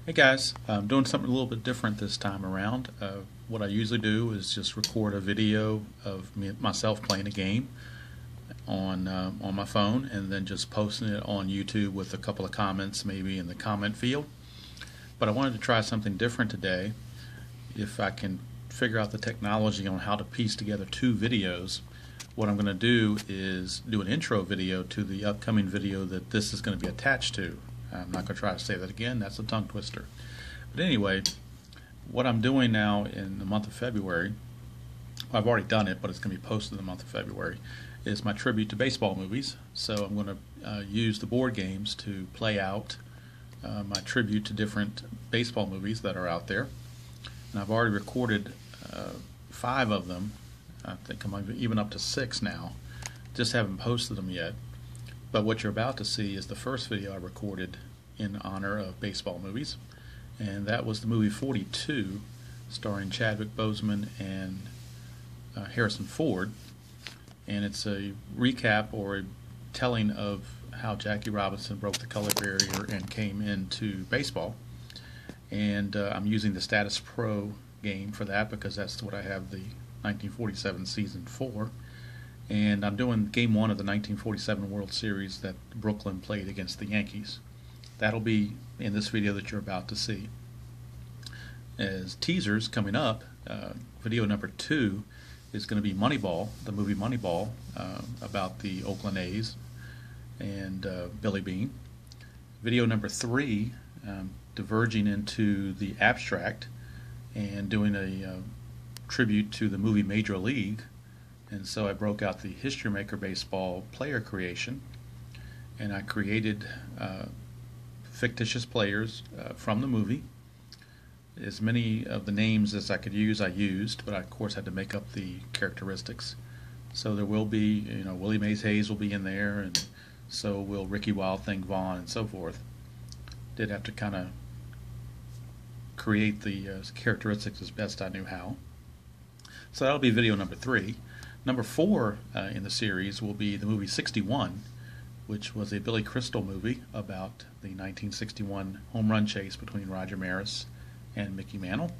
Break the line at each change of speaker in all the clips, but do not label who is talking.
Hey guys, I'm doing something a little bit different this time around. What I usually do is just record a video of myself playing a game on my phone, and then just posting it on YouTube with a couple of comments, maybe in the comment field. But I wanted to try something different today. If I can figure out the technology on how to piece together two videos, what I'm going to do is do an intro video to the upcoming video that this is going to be attached to. I'm not going to try to say that again, that's a tongue twister. But anyway, what I'm doing now in the month of February, I've already done it, but it's going to be posted in the month of February, is my tribute to baseball movies. So I'm going to use the board games to play out my tribute to different baseball movies that are out there. And I've already recorded 5 of them. I think I'm even up to 6 now. Just haven't posted them yet. But what you're about to see is the first video I recorded in honor of baseball movies, and that was the movie 42, starring Chadwick Boseman and Harrison Ford. And it's a recap or a telling of how Jackie Robinson broke the color barrier and came into baseball. And I'm using the Status Pro game for that because that's what I have the 1947 season for. And I'm doing game 1 of the 1947 World Series that Brooklyn played against the Yankees. That'll be in this video that you're about to see. As teasers coming up, video number 2 is going to be Moneyball, the movie Moneyball, about the Oakland A's and Billy Beane. Video number 3, diverging into the abstract and doing a tribute to the movie Major League. And so I broke out the History Maker Baseball player creation, and I created fictitious players from the movie. As many of the names as I could use, I used, but I of course had to make up the characteristics. So there will be, Willie Mays Hayes will be in there, and so will Ricky Wild Thing Vaughn, and so forth. Did have to kind of create the characteristics as best I knew how. So that'll be video number 3. Number 4 in the series will be the movie 61, which was a Billy Crystal movie about the 1961 home run chase between Roger Maris and Mickey Mantle,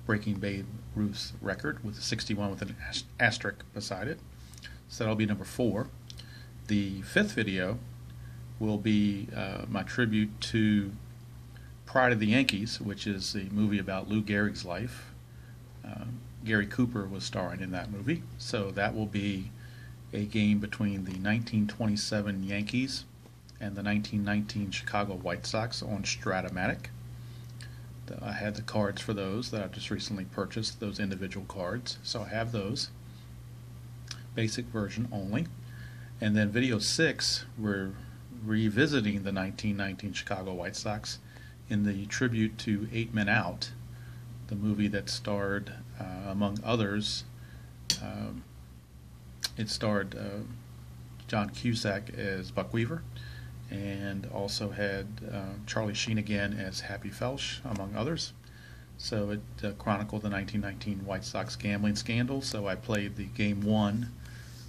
breaking Babe Ruth's record with a 61 with an asterisk beside it. So that'll be number 4. The 5th video will be my tribute to Pride of the Yankees, which is a movie about Lou Gehrig's life. Gary Cooper was starring in that movie, so that will be a game between the 1927 Yankees and the 1919 Chicago White Sox on Stratomatic. I had the cards for those that I just recently purchased, those individual cards, so I have those. Basic version only. And then video 6, we're revisiting the 1919 Chicago White Sox in the tribute to 8 Men Out, the movie that starred, among others, it starred John Cusack as Buck Weaver, and also had Charlie Sheen again as Happy Felsch, among others. So it chronicled the 1919 White Sox gambling scandal. So I played the game 1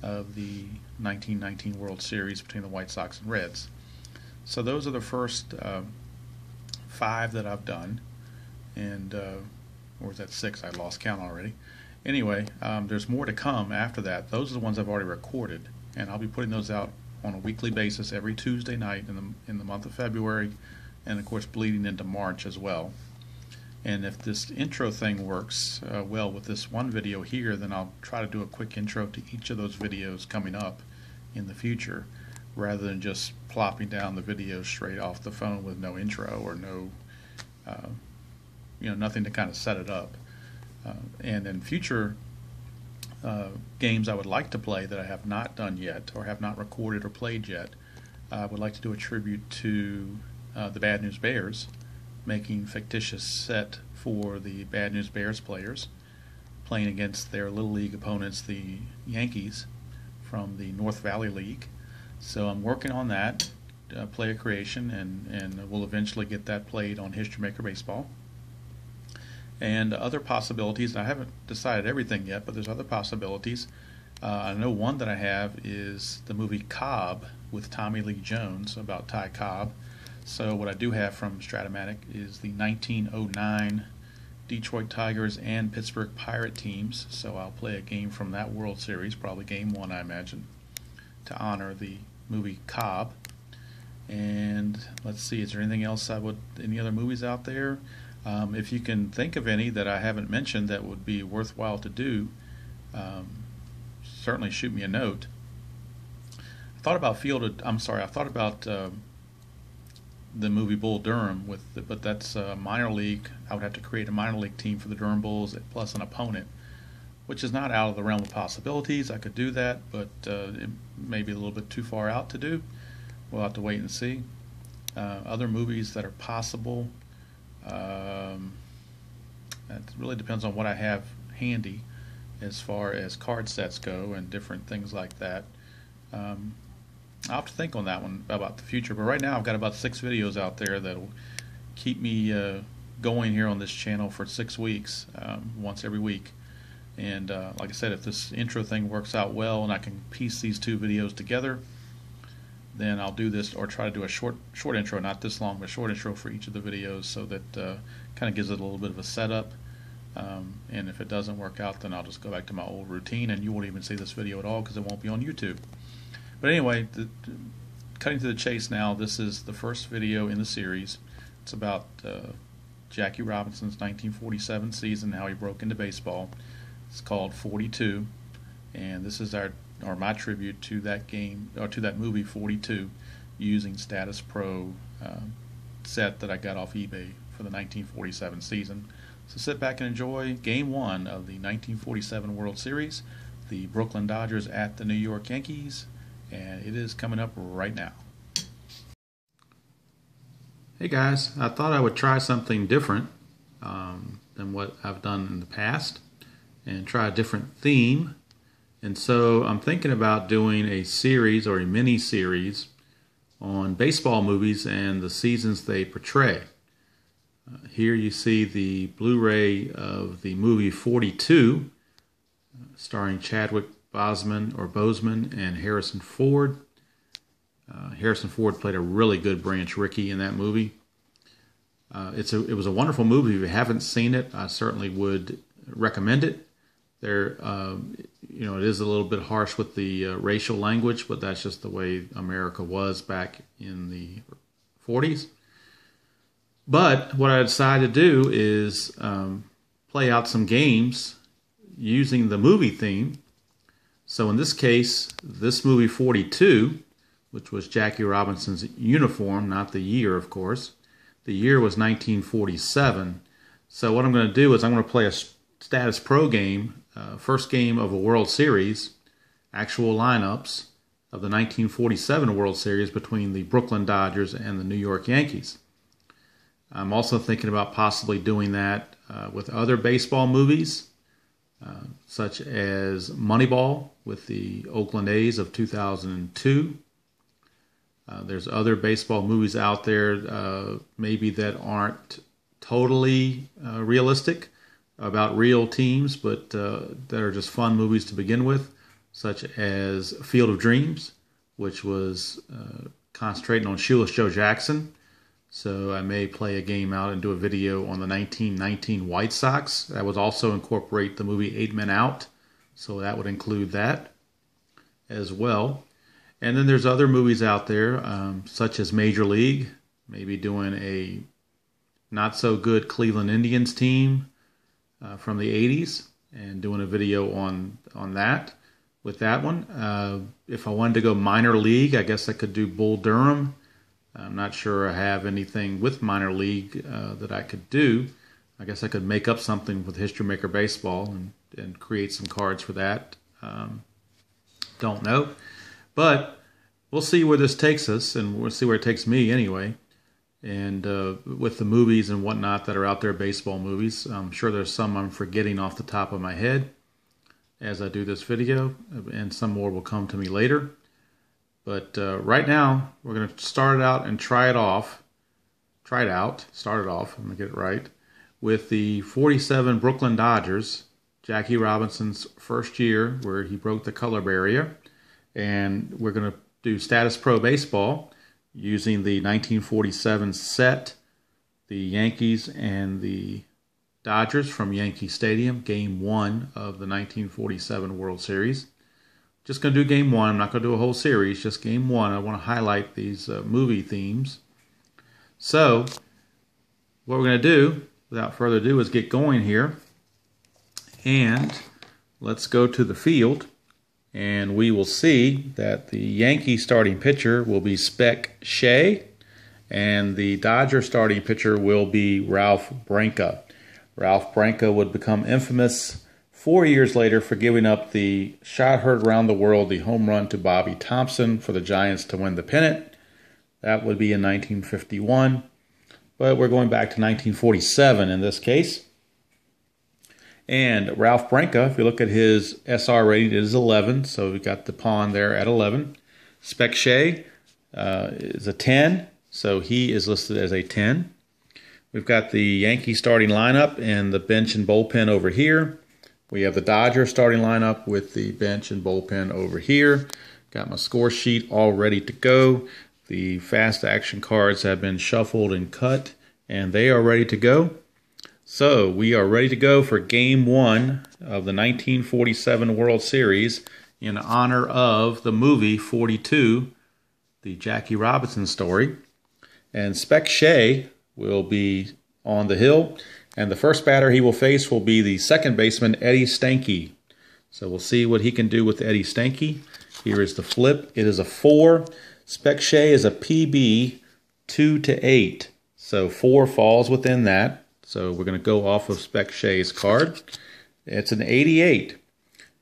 of the 1919 World Series between the White Sox and Reds. So those are the first 5 that I've done, and or was that 6? I lost count already. Anyway, there's more to come after that. Those are the ones I've already recorded, and I'll be putting those out on a weekly basis every Tuesday night in the month of February, and of course bleeding into March as well. And if this intro thing works well with this one video here, then I'll try to do a quick intro to each of those videos coming up in the future, rather than just plopping down the video straight off the phone with no intro or no nothing to kind of set it up. And in future games I would like to play that I have not done yet or have not recorded or played yet, I would like to do a tribute to the Bad News Bears, making fictitious set for the Bad News Bears players playing against their Little League opponents, the Yankees from the North Valley League. So I'm working on that, player creation, and we'll eventually get that played on History Maker Baseball. And other possibilities, I haven't decided everything yet, but there's other possibilities. I know one that I have is the movie Cobb with Tommy Lee Jones, about Ty Cobb. So what I do have from Stratomatic is the 1909 Detroit Tigers and Pittsburgh Pirate teams. So I'll play a game from that World Series, probably game one, I imagine, to honor the movie Cobb. And let's see, is there anything else any other movies out there? If you can think of any that I haven't mentioned that would be worthwhile to do, certainly shoot me a note. I thought about the movie Bull Durham, but that's minor league. I would have to create a minor league team for the Durham Bulls plus an opponent, which is not out of the realm of possibilities. I could do that, but it may be a little bit too far out to do. We'll have to wait and see. Other movies that are possible, it really depends on what I have handy as far as card sets go and different things like that. I'll have to think on that one about the future, but right now I've got about 6 videos out there that'll keep me going here on this channel for 6 weeks, once every week. And like I said, if this intro thing works out well and I can piece these 2 videos together, then I'll do this, or try to do a short intro, not this long, but a short intro for each of the videos, so that kind of gives it a little bit of a setup. And if it doesn't work out, then I'll just go back to my old routine, and you won't even see this video at all because it won't be on YouTube. But anyway, cutting to the chase now, this is the first video in the series. It's about Jackie Robinson's 1947 season, how he broke into baseball. It's called 42, and this is my tribute to that game, or to that movie 42, using Status Pro set that I got off eBay for the 1947 season. So sit back and enjoy Game 1 of the 1947 World Series, the Brooklyn Dodgers at the New York Yankees, and it is coming up right now. Hey guys, I thought I would try something different than what I've done in the past, and try a different theme. And so I'm thinking about doing a series, or a mini-series, on baseball movies and the seasons they portray. Here you see the Blu-ray of the movie 42, starring Chadwick Boseman and Harrison Ford. Harrison Ford played a really good Branch Rickey in that movie. It was a wonderful movie. If you haven't seen it, I certainly would recommend it. It is a little bit harsh with the racial language, but that's just the way America was back in the 40s. But what I decided to do is play out some games using the movie theme. So in this case, this movie 42, which was Jackie Robinson's uniform, not the year, of course. The year was 1947. So what I'm going to do is I'm going to play a Status Pro game, first game of a World Series, actual lineups of the 1947 World Series between the Brooklyn Dodgers and the New York Yankees. I'm also thinking about possibly doing that with other baseball movies, such as Moneyball with the Oakland A's of 2002. There's other baseball movies out there maybe that aren't totally realistic, about real teams, but that are just fun movies to begin with, such as Field of Dreams, which was concentrating on Shoeless Joe Jackson. So I may play a game out and do a video on the 1919 White Sox. That would also incorporate the movie 8 Men Out, so that would include that as well. And then there's other movies out there, such as Major League, maybe doing a not-so-good Cleveland Indians team from the 80s, and doing a video on that with that one. If I wanted to go minor league, I guess I could do Bull Durham. I'm not sure I have anything with minor league that I could do. I guess I could make up something with History Maker Baseball and create some cards for that. Don't know. But we'll see where this takes us, and we'll see where it takes me anyway. And with the movies and whatnot that are out there, baseball movies, I'm sure there's some I'm forgetting off the top of my head as I do this video, and some more will come to me later. But right now, we're going to start it out and start it off, I'm going to get it right, with the 47 Brooklyn Dodgers, Jackie Robinson's first year where he broke the color barrier. And we're going to do Status Pro Baseball, using the 1947 set, the Yankees and the Dodgers from Yankee Stadium, Game 1 of the 1947 World Series. Just going to do Game 1. I'm not going to do a whole series, just Game 1. I want to highlight these movie themes. So, what we're going to do, without further ado, is get going here. And let's go to the field. And we will see that the Yankee starting pitcher will be Spec Shea. And the Dodger starting pitcher will be Ralph Branca. Ralph Branca would become infamous 4 years later for giving up the shot heard around the world, the home run to Bobby Thompson for the Giants to win the pennant. That would be in 1951. But we're going back to 1947 in this case. And Ralph Branca, if you look at his SR rating, it is 11. So we've got the pawn there at 11. Spec Shea is a 10. So he is listed as a 10. We've got the Yankee starting lineup and the bench and bullpen over here. We have the Dodger starting lineup with the bench and bullpen over here. Got my score sheet all ready to go. The fast action cards have been shuffled and cut, and they are ready to go. So we are ready to go for Game 1 of the 1947 World Series in honor of the movie 42, the Jackie Robinson story. And Spec Shea will be on the hill, and the first batter he will face will be the second baseman, Eddie Stanky. So we'll see what he can do with Eddie Stanky. Here is the flip. It is a 4. Spec Shea is a PB 2 to 8. So 4 falls within that. So we're going to go off of Spec Shea's card. It's an 88.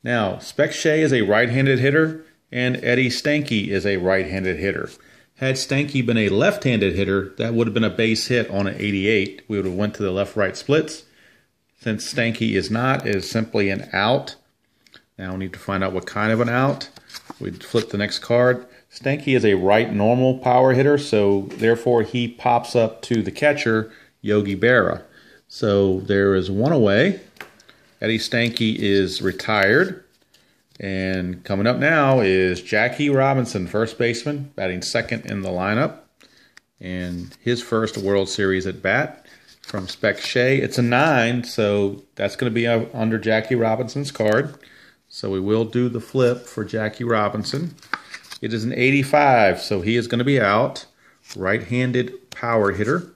Now, Spec Shea is a right-handed hitter, and Eddie Stanky is a right-handed hitter. Had Stanky been a left-handed hitter, that would have been a base hit on an 88. We would have went to the left-right splits. Since Stanky is not, it is simply an out. Now we need to find out what kind of an out. We'd flip the next card. Stanky is a right normal power hitter, so therefore he pops up to the catcher, Yogi Berra. So there is one away. Eddie Stanky is retired. And coming up now is Jackie Robinson, first baseman, batting second in the lineup. And his first World Series at bat from Spec Shea. It's a 9, so that's going to be under Jackie Robinson's card. So we will do the flip for Jackie Robinson. It is an 85, so he is going to be out. Right-handed power hitter.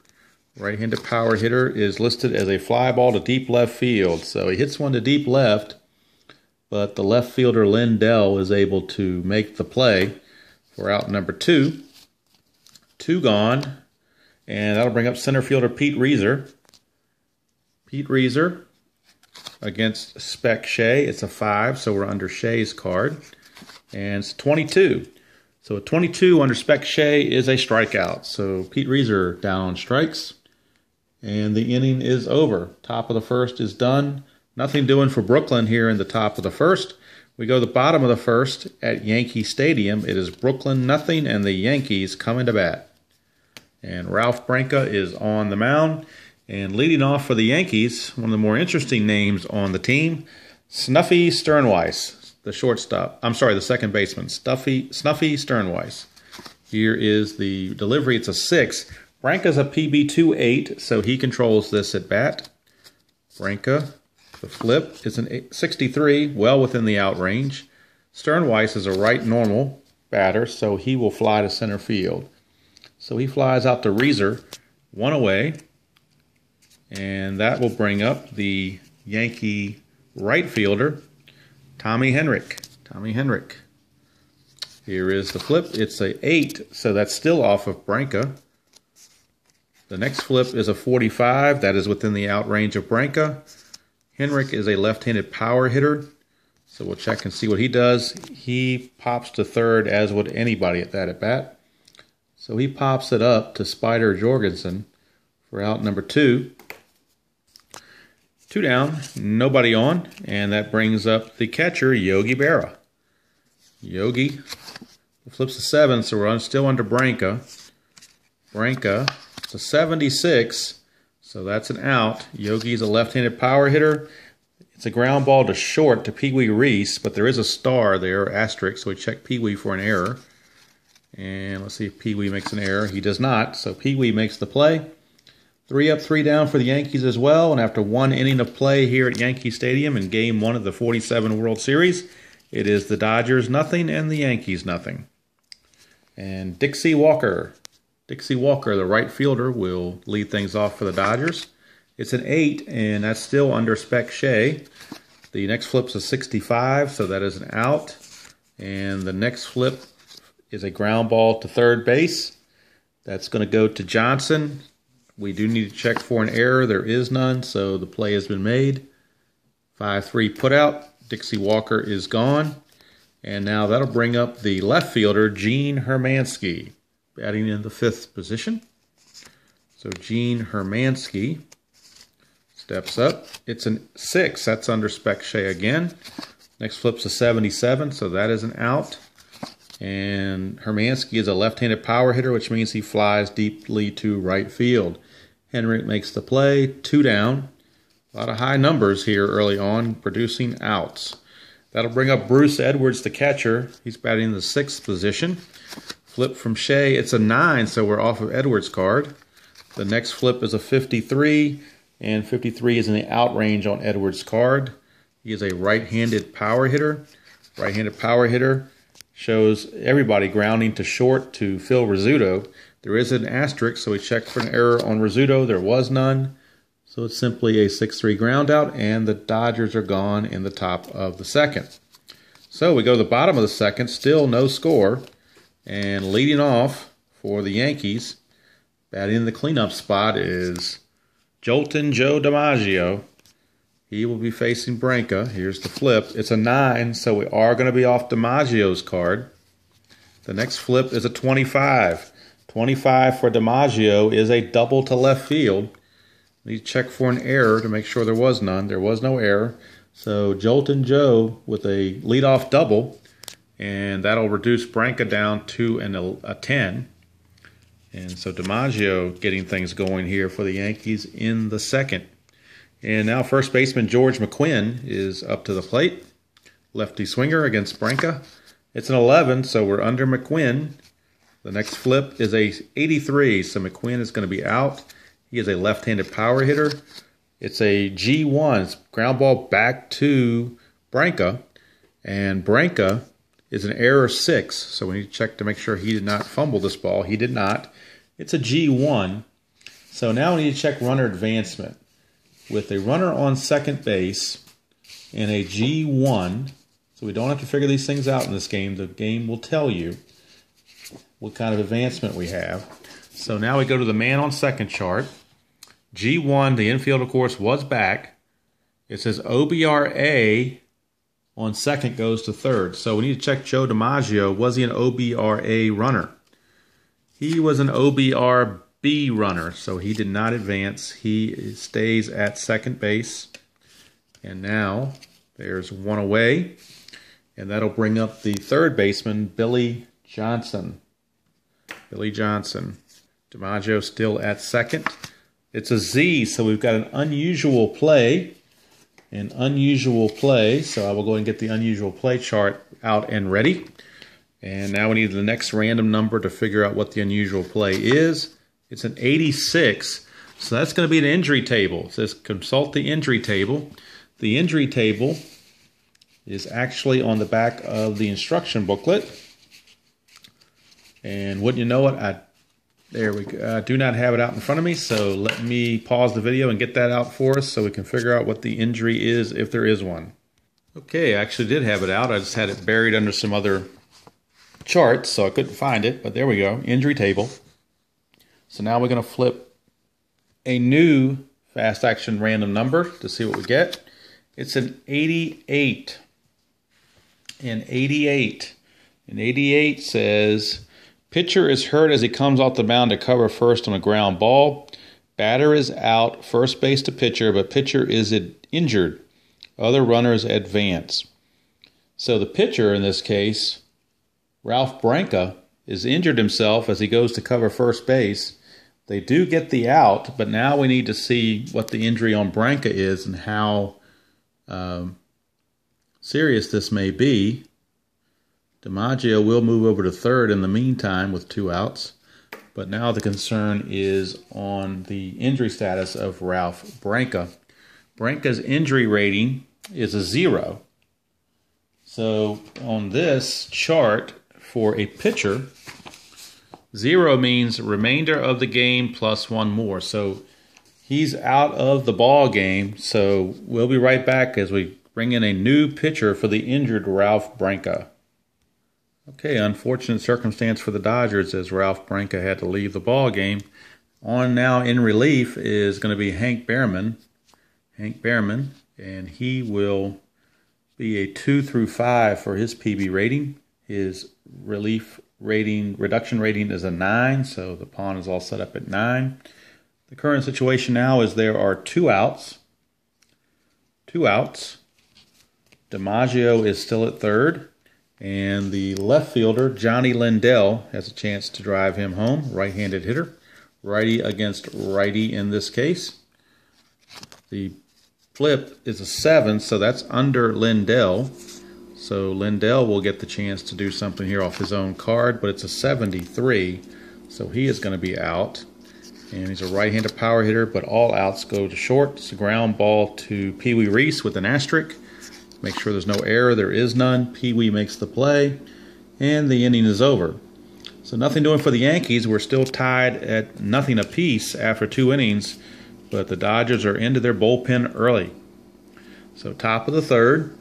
Right-handed power hitter is listed as a fly ball to deep left field. So he hits one to deep left, but the left fielder Lindell is able to make the play for out number 2. 2 gone, and that'll bring up center fielder Pete Reiser. Pete Reiser against Spec Shea. It's a 5, so we're under Shea's card. And it's 22. So a 22 under Spec Shea is a strikeout. So Pete Reiser down on strikes. And the inning is over. Top of the first is done. Nothing doing for Brooklyn here in the top of the first. We go to the bottom of the first at Yankee Stadium. It is Brooklyn nothing and the Yankees coming to bat. And Ralph Branca is on the mound. And leading off for the Yankees, one of the more interesting names on the team, Snuffy Sternweiss, the shortstop. I'm sorry, the second baseman, Snuffy Sternweiss. Here is the delivery. It's a 6. Branca's a PB2-8, so he controls this at bat. Branca. The flip is an 63, well within the out range. Sternweiss is a right normal batter, so he will fly to center field. So he flies out to Reiser, 1 away, and that will bring up the Yankee right fielder, Tommy Henrich. Tommy Henrich. Here is the flip. It's a 8, so that's still off of Branca. The next flip is a 45. That is within the out range of Branca. Henrich is a left-handed power hitter, so we'll check and see what he does. He pops to third, as would anybody at that at-bat. So he pops it up to Spider Jorgensen for out number 2. 2 down, nobody on, and that brings up the catcher, Yogi Berra. Yogi flips a 7, so we're still under Branca. Branca, it's a 76. So that's an out. Yogi's a left-handed power hitter. It's a ground ball to short to Pee Wee Reese, but there is a star there, asterisk, so we check Pee Wee for an error. And let's see if Pee Wee makes an error. He does not, so Pee Wee makes the play. 3 up, 3 down for the Yankees as well. And after 1 inning of play here at Yankee Stadium in Game 1 of the 47 World Series, it is the Dodgers nothing and the Yankees nothing. And Dixie Walker, the right fielder, will lead things off for the Dodgers. It's an 8, and that's still under Spec Shea. The next flip's a 65, so that is an out. And the next flip is a ground ball to third base. That's going to go to Johnson. We do need to check for an error. There is none, so the play has been made. 5-3 put out. Dixie Walker is gone. And now that'll bring up the left fielder, Gene Hermansky, batting in the 5th position. So Gene Hermansky steps up. It's a 6. That's under Spec Shea again. Next flip's a 77, so that is an out. And Hermansky is a left-handed power hitter, which means he flies deeply to right field. Henry makes the play, 2 down. A lot of high numbers here early on, producing outs. That'll bring up Bruce Edwards, the catcher. He's batting in the 6th position. Flip from Shea, it's a 9, so we're off of Edwards' card. The next flip is a 53, and 53 is in the out range on Edwards' card. He is a right-handed power hitter. Right-handed power hitter shows everybody grounding to short to Phil Rizzuto. There is an asterisk, so we checked for an error on Rizzuto. There was none. So it's simply a 6-3 ground out, and the Dodgers are gone in the top of the 2nd. So we go to the bottom of the 2nd, still no score. And leading off for the Yankees, batting in the cleanup spot is Joltin' Joe DiMaggio. He will be facing Branca. Here's the flip. It's a 9, so we are going to be off DiMaggio's card. The next flip is a 25. 25 for DiMaggio is a double to left field. We need to check for an error to make sure there was none. There was no error. So Joltin' Joe with a leadoff double, and that'll reduce Branca down to a 10. And so DiMaggio getting things going here for the Yankees in the 2nd. And now first baseman George McQuinn is up to the plate. Lefty swinger against Branca. It's an 11, so we're under McQuinn. The next flip is a 83, so McQuinn is going to be out. He is a left-handed power hitter. It's a G1, it's ground ball back to Branca. And Branca is an error 6, so we need to check to make sure he did not fumble this ball. He did not. It's a G1. So now we need to check runner advancement. With a runner on second base and a G1, so we don't have to figure these things out in this game. The game will tell you what kind of advancement we have. So now we go to the man on second chart. G1, the infield, of course, was back. It says OBRA on second goes to third. So we need to check Joe DiMaggio. Was he an OBRA runner? He was an OBRB runner, so he did not advance. He stays at second base. And now there's one away. And that'll bring up the third baseman, Billy Johnson. Billy Johnson. DiMaggio still at second. It's a Z, so we've got an unusual play. An unusual play, so I will go ahead and get the unusual play chart out and ready. And now we need the next random number to figure out what the unusual play is. It's an 86, so that's going to be an injury table. It says consult the injury table. The injury table is actually on the back of the instruction booklet. And wouldn't you know it, there we go. I do not have it out in front of me, so let me pause the video and get that out for us so we can figure out what the injury is, if there is one. Okay, I actually did have it out. I just had it buried under some other charts, so I couldn't find it, but there we go, injury table. So now we're going to flip a new fast action random number to see what we get. It's an 88. An 88. An 88 says, pitcher is hurt as he comes off the mound to cover first on a ground ball. Batter is out, first base to pitcher, but pitcher is injured. Other runners advance. So the pitcher in this case, Ralph Branca, is injured himself as he goes to cover first base. They do get the out, but now we need to see what the injury on Branca is and how serious this may be. DiMaggio will move over to third in the meantime with 2 outs. But now the concern is on the injury status of Ralph Branca. Branca's injury rating is a 0. So on this chart for a pitcher, 0 means remainder of the game plus 1 more. So he's out of the ball game. So we'll be right back as we bring in a new pitcher for the injured Ralph Branca. Okay, unfortunate circumstance for the Dodgers as Ralph Branca had to leave the ball game. On now in relief is going to be Hank Behrman. And he will be a 2 through 5 for his PB rating. His relief rating, reduction rating is a 9, so the pawn is all set up at 9. The current situation now is there are 2 outs. 2 outs. DiMaggio is still at third. And the left fielder, Johnny Lindell, has a chance to drive him home. Right-handed hitter. Righty against righty in this case. The flip is a 7, so that's under Lindell. So Lindell will get the chance to do something here off his own card, but it's a 73, so he is going to be out. And he's a right-handed power hitter, but all outs go to short. It's a ground ball to Pee Wee Reese with an asterisk. Make sure there's no error. There is none. Pee Wee makes the play, and the inning is over. So nothing doing for the Yankees. We're still tied at nothing apiece after 2 innings, but the Dodgers are into their bullpen early. So top of the third,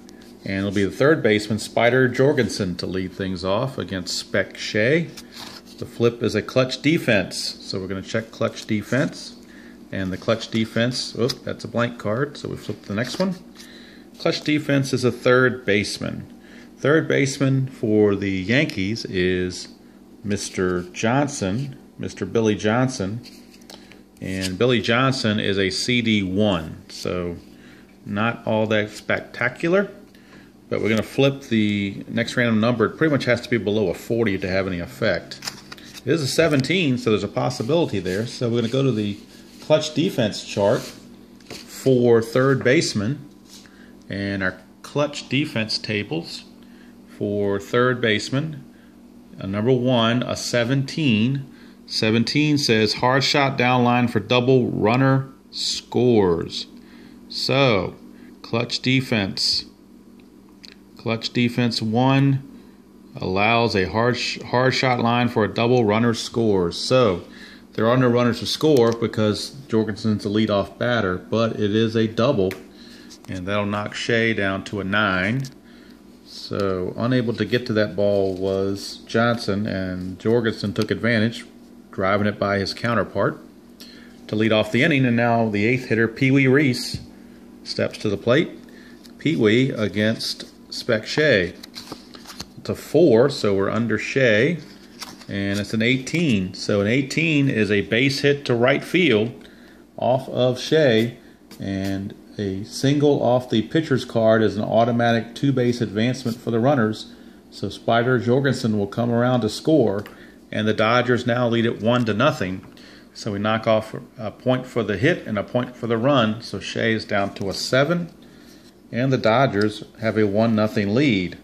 and it'll be the third baseman, Spider Jorgensen, to lead things off against Spec Shea. The flip is a clutch defense, so we're going to check clutch defense. And the clutch defense, that's a blank card, so we flip to the next one. Clutch defense is a third baseman. Third baseman for the Yankees is Mr. Johnson, Mr. Billy Johnson. And Billy Johnson is a CD1, so not all that spectacular. But we're going to flip the next random number. It pretty much has to be below a 40 to have any effect. It is a 17, so there's a possibility there. So we're going to go to the clutch defense chart for third baseman. And our clutch defense tables for third baseman. Number 1, a 17. 17 says hard shot down line for double, runner scores. So, clutch defense. Clutch defense 1 allows a hard shot line for a double, runner scores. So, there are no runners to score because Jorgensen's a leadoff batter, but it is a double. And that'll knock Shea down to a 9. So unable to get to that ball was Johnson, and Jorgensen took advantage, driving it by his counterpart to lead off the inning. And now the 8th hitter, Pee Wee Reese, steps to the plate. Pee Wee against Spec Shea. It's a 4, so we're under Shea. And it's an 18. So an 18 is a base hit to right field off of Shea. And a single off the pitcher's card is an automatic 2-base advancement for the runners. So Spider Jorgensen will come around to score, and the Dodgers now lead it 1-0. So we knock off a point for the hit and a point for the run. So Shea is down to a 7, and the Dodgers have a 1-0 lead.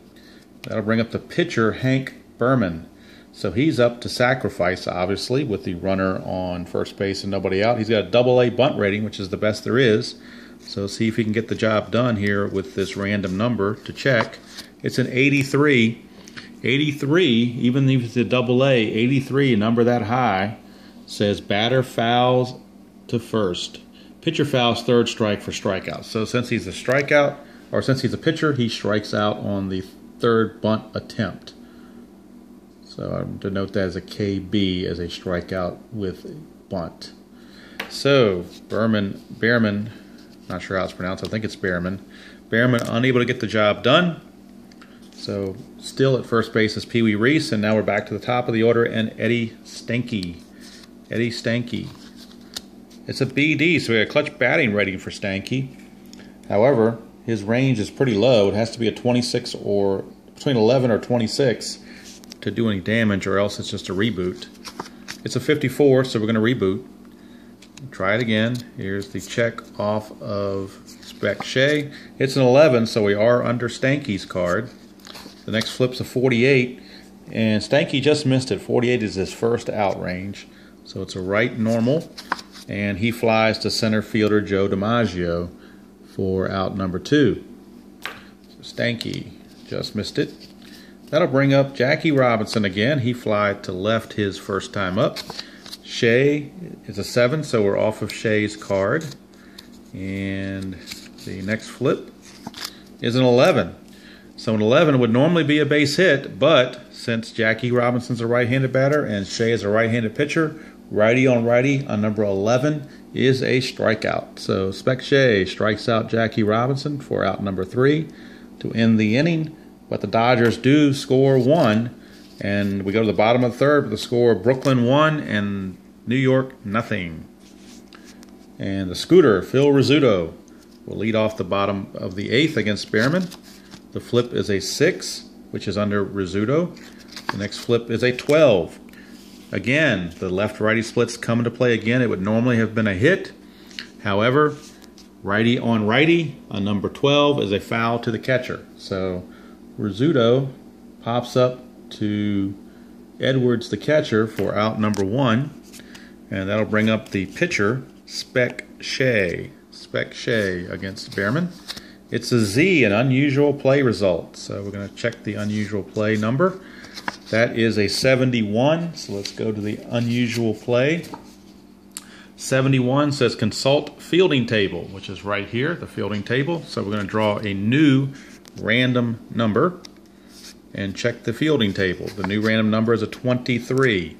That'll bring up the pitcher, Hank Behrman. So he's up to sacrifice, obviously, with the runner on first base and nobody out. He's got a AA bunt rating, which is the best there is. So see if he can get the job done here with this random number to check. It's an 83. 83, even if it's a AA, 83, a number that high, says batter fouls to first. Pitcher fouls third strike for strikeout. So since he's a strikeout, or since he's a pitcher, he strikes out on the third bunt attempt. So I'm to note that as a KB, as a strikeout with bunt. So Behrman, not sure how it's pronounced. I think it's Behrman. Behrman unable to get the job done. So still at first base is Pee Wee Reese, and now we're back to the top of the order and Eddie Stanky. Eddie Stanky. It's a BD, so we have a clutch batting rating for Stanky. However, his range is pretty low. It has to be a 26 or between 11 or 26 to do any damage, or else it's just a reboot. It's a 54, so we're going to reboot. Try it again. Here's the check off of Spec Shea. It's an 11, so we are under Stanky's card. The next flip's a 48, and Stanky just missed it. 48 is his first out range, so it's a right normal, and he flies to center fielder Joe DiMaggio for out number 2. So Stanky just missed it. That'll bring up Jackie Robinson again. He flied to left his first time up. Shea is a 7, so we're off of Shea's card. And the next flip is an 11. So an 11 would normally be a base hit, but since Jackie Robinson's a right-handed batter and Shea is a right-handed pitcher, righty on righty on number 11 is a strikeout. So Spec Shea strikes out Jackie Robinson for out number 3 to end the inning. But the Dodgers do score 1, and we go to the bottom of the third with the score Brooklyn 1 and New York nothing. And the Scooter, Phil Rizzuto, will lead off the bottom of the 8th against Behrman. The flip is a 6, which is under Rizzuto. The next flip is a 12. Again, the left-righty splits come into play again. It would normally have been a hit. However, righty on righty on number 12 is a foul to the catcher. So Rizzuto pops up to Edwards, the catcher, for out number 1. And that'll bring up the pitcher, Spec Shea. Spec Shea against Behrman. It's a Z, an unusual play result. So we're going to check the unusual play number. That is a 71. So let's go to the unusual play. 71 says consult fielding table, which is right here, the fielding table. So we're going to draw a new random number and check the fielding table. The new random number is a 23.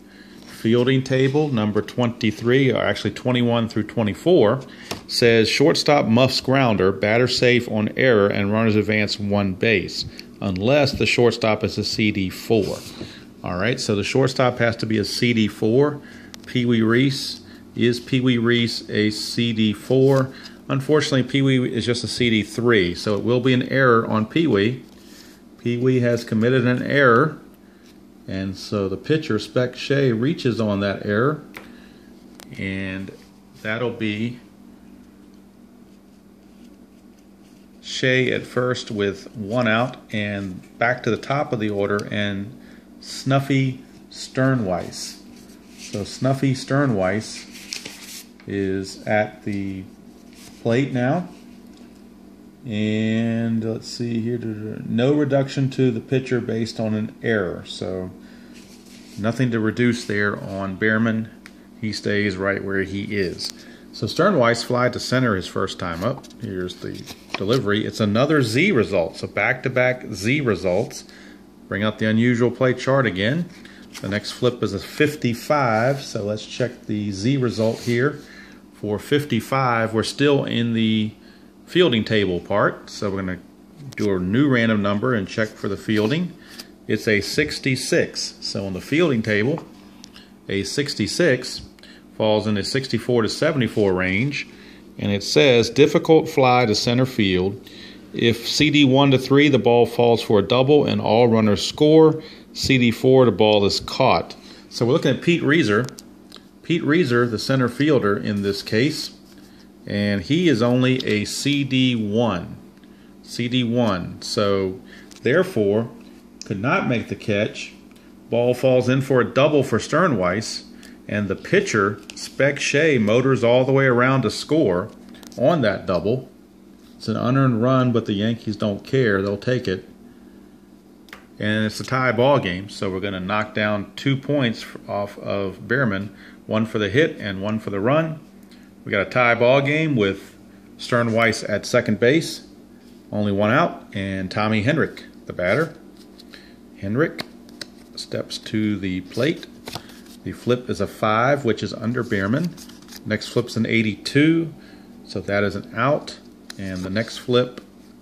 Fielding table number 23, or actually 21 through 24, says shortstop muffs grounder, batter safe on error, and runners advance 1 base, unless the shortstop is a CD4. All right, so the shortstop has to be a CD4. Pee Wee Reese. Is Pee Wee Reese a CD4? Unfortunately, Pee Wee is just a CD3, so it will be an error on Pee Wee. Pee Wee has committed an error, and so the pitcher, Spec Shea, reaches on that error, and that'll be Shea at first with 1 out, and back to the top of the order, and Snuffy Sternweiss. So Snuffy Sternweiss is at the plate now. And let's see here, no reduction to the pitcher based on an error. So nothing to reduce there on Behrman. He stays right where he is. So Sternweiss flied to center his first time up. Here's the delivery. It's another Z result. So back-to-back Z results. Bring out the unusual play chart again. The next flip is a 55. So let's check the Z result here. For 55, we're still in the fielding table part. So we're going to do a new random number and check for the fielding. It's a 66. So on the fielding table, a 66 falls in the 64 to 74 range, and it says difficult fly to center field. If CD 1 to 3, the ball falls for a double and all runners score. CD 4, the ball is caught. So we're looking at Pete Reiser. Pete Reiser, the center fielder in this case, and he is only a CD1. CD1. So therefore, could not make the catch. Ball falls in for a double for Sternweiss, and the pitcher, Spec Shea, motors all the way around to score on that double. It's an unearned run, but the Yankees don't care. They'll take it. And it's a tie ball game, so we're going to knock down 2 points off of Behrman, 1 for the hit and 1 for the run. We got a tie ball game with Sternweiss at second base, only 1 out, and Tommy Henrich, the batter. Henrich steps to the plate. The flip is a 5, which is under Behrman. Next flip's an 82, so that is an out. And the next flip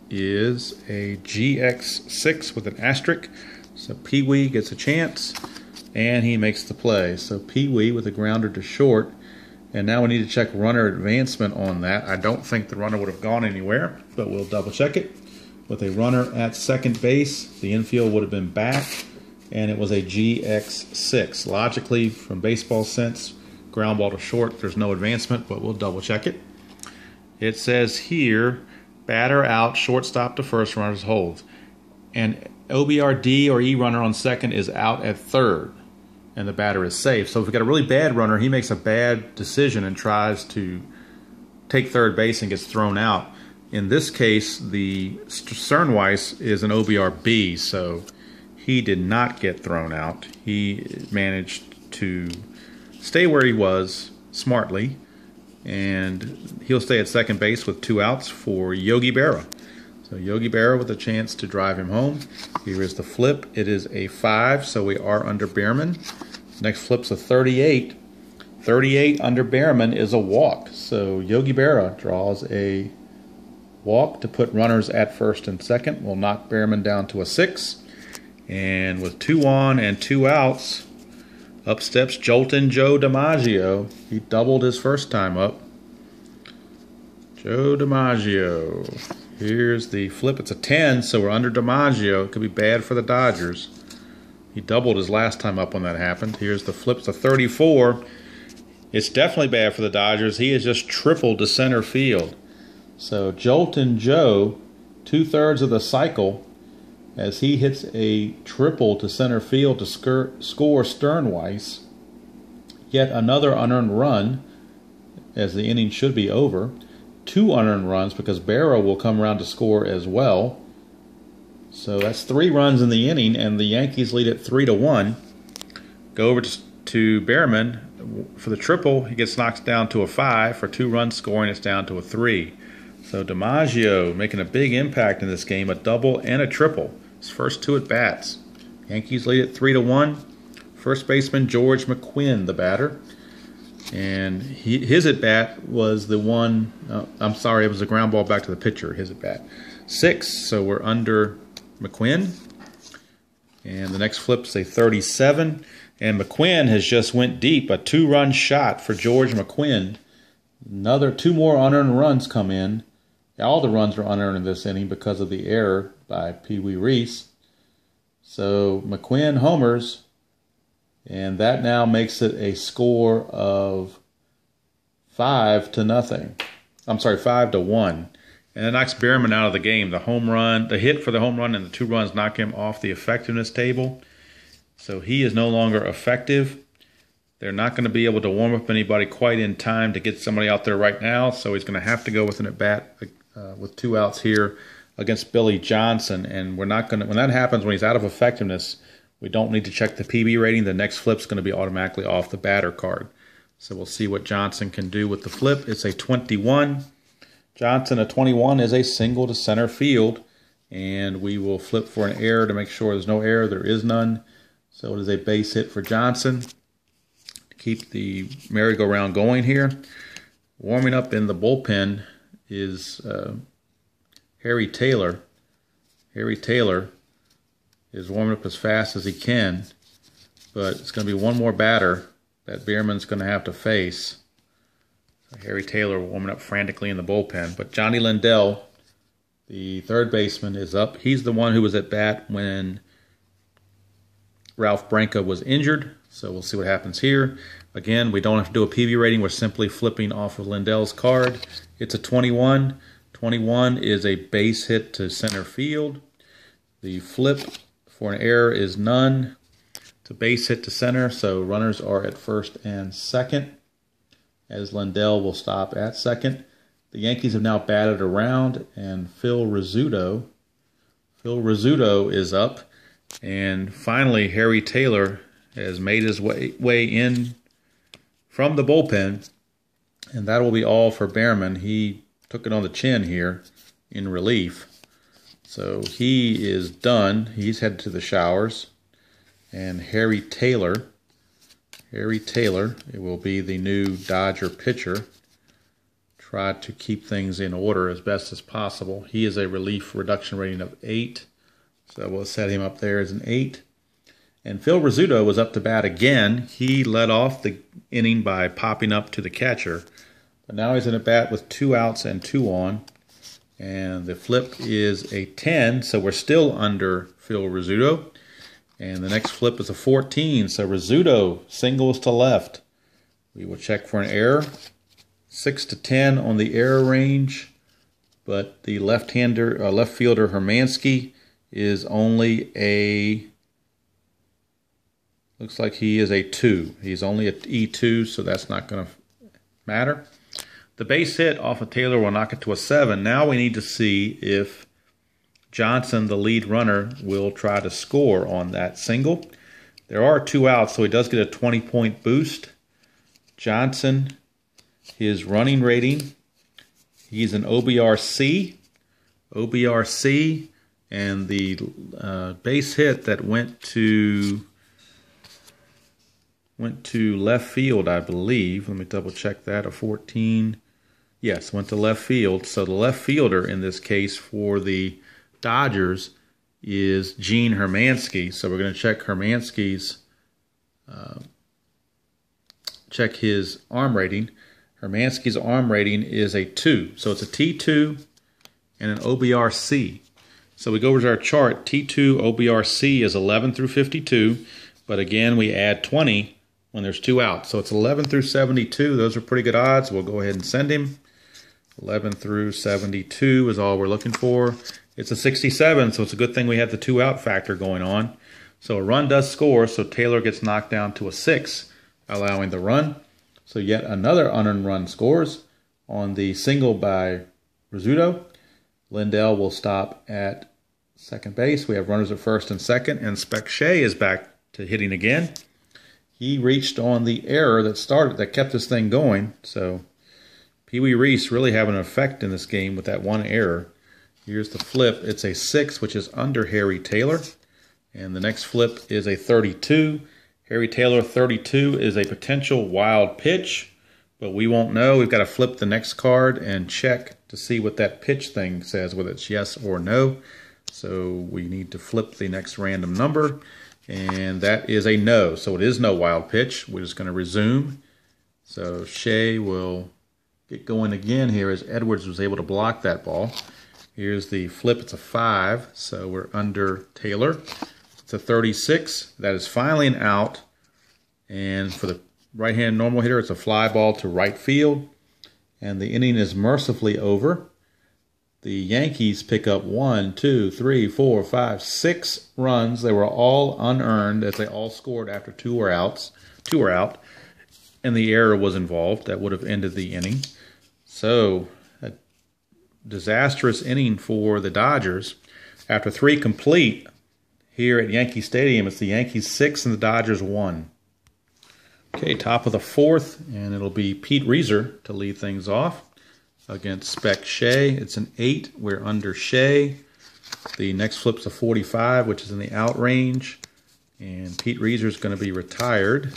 is a GX6 with an asterisk. So Pee Wee gets a chance, and he makes the play. So Pee Wee with a grounder to short. And now we need to check runner advancement on that. I don't think the runner would have gone anywhere, but we'll double check it. With a runner at second base, the infield would have been back, and it was a GX6. Logically, from baseball sense, ground ball to short, there's no advancement, but we'll double check it. It says here, batter out, shortstop to first, runners holds. And OBRD or E runner on second is out at third, and the batter is safe. So if we've got a really bad runner, he makes a bad decision and tries to take third base and gets thrown out. In this case, the Sternweiss is an OBRB, so he did not get thrown out. He managed to stay where he was smartly, and he'll stay at second base with 2 outs for Yogi Berra. So Yogi Berra with a chance to drive him home. Here is the flip. It is a 5, so we are under Behrman. Next flip's a 38. 38 under Behrman is a walk. So Yogi Berra draws a walk to put runners at first and second. Will knock Behrman down to a 6. And with 2 on and 2 outs, up steps Joltin' Joe DiMaggio. He doubled his first time up. Joe DiMaggio. Here's the flip. It's a 10, so we're under DiMaggio. It could be bad for the Dodgers. He doubled his last time up when that happened. Here's the flip. It's a 34. It's definitely bad for the Dodgers. He has just tripled to center field. So Joltin' Joe, 2/3 of the cycle, as he hits a triple to center field to score Sternweiss. Yet another unearned run, as the inning should be over. 2 unearned runs because Berra will come around to score as well. So that's 3 runs in the inning, and the Yankees lead it 3-1. Go over to Behrman for the triple. He gets knocked down to a 5. For 2 runs scoring, it's down to a 3. So DiMaggio making a big impact in this game, a double and a triple. His first 2 at bats. Yankees lead it 3-1. First baseman George McQuinn, the batter. And his at bat was the one, it was a ground ball back to the pitcher, his at bat. 6, so we're under McQuinn. And the next flip's a 37. And McQuinn has just went deep, a 2-run shot for George McQuinn. Another 2 more unearned runs come in. All the runs are unearned in this inning because of the error by Pee Wee Reese. So McQuinn homers. And that now makes it a score of 5-0. I'm sorry, 5-1. And it knocks Behrman out of the game. The home run, the hit for the home run and the 2 runs knock him off the effectiveness table. So he is no longer effective. They're not going to be able to warm up anybody quite in time to get somebody out there right now. So he's going to have to go with an at-bat with 2 outs here against Billy Johnson. And we're not going to, when that happens, when he's out of effectiveness, we don't need to check the PB rating. The next flip's going to be automatically off the batter card. So we'll see what Johnson can do with the flip. It's a 21. Johnson, a 21, is a single to center field. And we will flip for an error to make sure there's no error. There is none. So it is a base hit for Johnson to keep the merry-go-round going here. Warming up in the bullpen is Harry Taylor. Harry Taylor is warming up as fast as he can, but it's going to be one more batter that Behrman's going to have to face. So Harry Taylor warming up frantically in the bullpen, but Johnny Lindell, the third baseman, is up. He's the one who was at bat when Ralph Branca was injured, so we'll see what happens here. Again, we don't have to do a PB rating. We're simply flipping off of Lindell's card. It's a 21. 21 is a base hit to center field. The flip for an error is none. It's a base hit to center, so runners are at first and second, as Lindell will stop at second. The Yankees have now batted around, and Phil Rizzuto is up. And finally, Harry Taylor has made his way in from the bullpen, and that will be all for Behrman. He took it on the chin here in relief. So he is done. He's headed to the showers. And Harry Taylor, it will be the new Dodger pitcher. Try to keep things in order as best as possible. He is a relief reduction rating of 8. So we'll set him up there as an 8. And Phil Rizzuto was up to bat again. He led off the inning by popping up to the catcher. But now he's in a bat with 2 outs and 2 on. And the flip is a 10, so we're still under Phil Rizzuto. And the next flip is a 14, so Rizzuto singles to left. We will check for an error. 6-10 on the error range, but the left fielder Hermansky is only a, looks like he is a 2. He's only a E2, so that's not going to matter. The base hit off of Taylor will knock it to a 7. Now we need to see if Johnson, the lead runner, will try to score on that single. There are 2 outs, so he does get a 20-point boost. Johnson, his running rating, he's an OBRC. OBRC, and the base hit that went to left field, I believe. Let me double check that. A 14. Yes, went to left field. So the left fielder in this case for the Dodgers is Gene Hermansky. So we're going to check Hermansky's, check his arm rating. Hermansky's arm rating is a 2. So it's a T2 and an OBRC. So we go over to our chart. T2 OBRC is 11 through 52. But again, we add 20 when there's 2 outs. So it's 11 through 72. Those are pretty good odds. We'll go ahead and send him. 11 through 72 is all we're looking for. It's a 67, so it's a good thing we have the 2 out factor going on. So a run does score, so Taylor gets knocked down to a 6, allowing the run. So yet another unearned run scores on the single by Rizzuto. Lindell will stop at second base. We have runners at first and second, and Spec Shea is back to hitting again. He reached on the error that kept this thing going. So Pee Wee Reese really having an effect in this game with that one error. Here's the flip. It's a 6, which is under Harry Taylor. And the next flip is a 32. Harry Taylor 32 is a potential wild pitch, but we won't know. We've got to flip the next card and check to see what that pitch thing says, whether it's yes or no. So we need to flip the next random number, and that is a no. So it is no wild pitch. We're just going to resume. So Shea will get going again here as Edwards was able to block that ball. Here's the flip. It's a 5, so we're under Taylor. It's a 36. That is finally an out. And for the right-hand normal hitter, it's a fly ball to right field. And the inning is mercifully over. The Yankees pick up 1, 2, 3, 4, 5, 6 runs. They were all unearned as they all scored after 2 were out. And the error was involved. That would have ended the inning. So a disastrous inning for the Dodgers. After 3 complete here at Yankee Stadium, it's the Yankees 6 and the Dodgers 1. Okay, top of the 4th, and it'll be Pete Reiser to lead things off against Spec Shea. It's an 8. We're under Shea. The next flip's a 45, which is in the out range. And Pete Reiser is going to be retired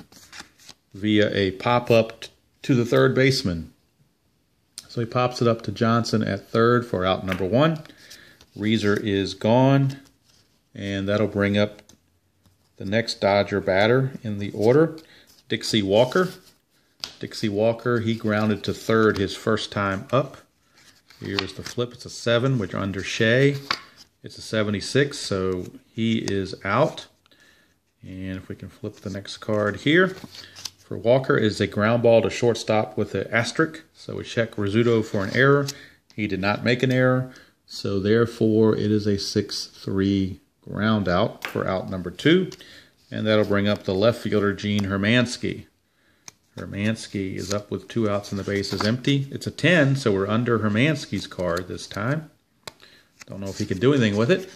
via a pop-up to the third baseman. So he pops it up to Johnson at third for out number 1. Reiser is gone, and that'll bring up the next Dodger batter in the order, Dixie Walker. Dixie Walker, he grounded to third his first time up. Here's the flip. It's a 7, which under Shea. It's a 76, so he is out. And if we can flip the next card here. For Walker is a ground ball to shortstop with an asterisk. So we check Rizzuto for an error. He did not make an error. So therefore it is a 6-3 ground out for out number 2. And that'll bring up the left fielder, Gene Hermansky. Hermansky is up with 2 outs and the base is empty. It's a 10, so we're under Hermansky's card this time. Don't know if he can do anything with it.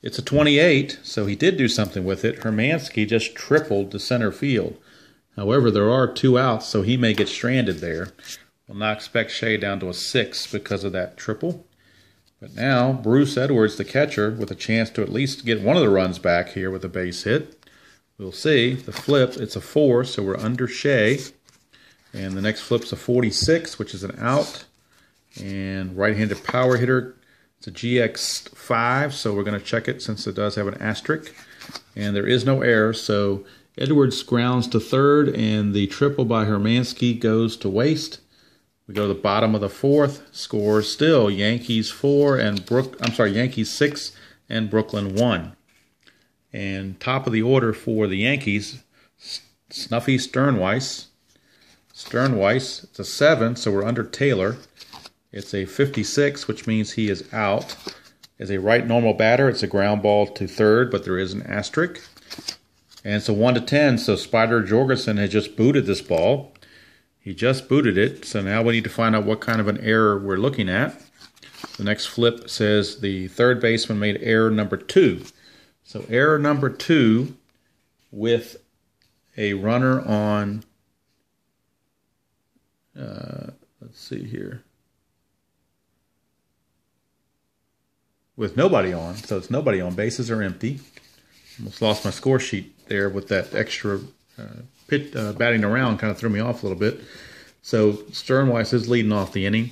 It's a 28, so he did do something with it. Hermansky just tripled to center field. However, there are 2 outs, so he may get stranded there. We'll knock Spec Shea down to a 6 because of that triple. But now, Bruce Edwards, the catcher, with a chance to at least get one of the runs back here with a base hit. We'll see. The flip, it's a 4, so we're under Shea. And the next flip's a 46, which is an out. And right-handed power hitter, it's a GX5, so we're going to check it since it does have an asterisk. And there is no error, so Edwards grounds to third, and the triple by Hermansky goes to waste. We go to the bottom of the 4th. Scores still Yankees 4 and Yankees 6 and Brooklyn 1. And top of the order for the Yankees, Snuffy Sternweiss. Sternweiss, it's a 7, so we're under Taylor. It's a 56, which means he is out. As a right normal batter, it's a ground ball to third, but there is an asterisk. And it's a 1-10, so Spider Jorgensen has just booted this ball. He just booted it, so now we need to find out what kind of an error we're looking at. The next flip says the third baseman made error number 2. So error number 2 with a runner on, let's see here, with nobody on. So it's nobody on, bases are empty. Almost lost my score sheet there with that extra batting around, kind of threw me off a little bit. So Sternweiss is leading off the inning.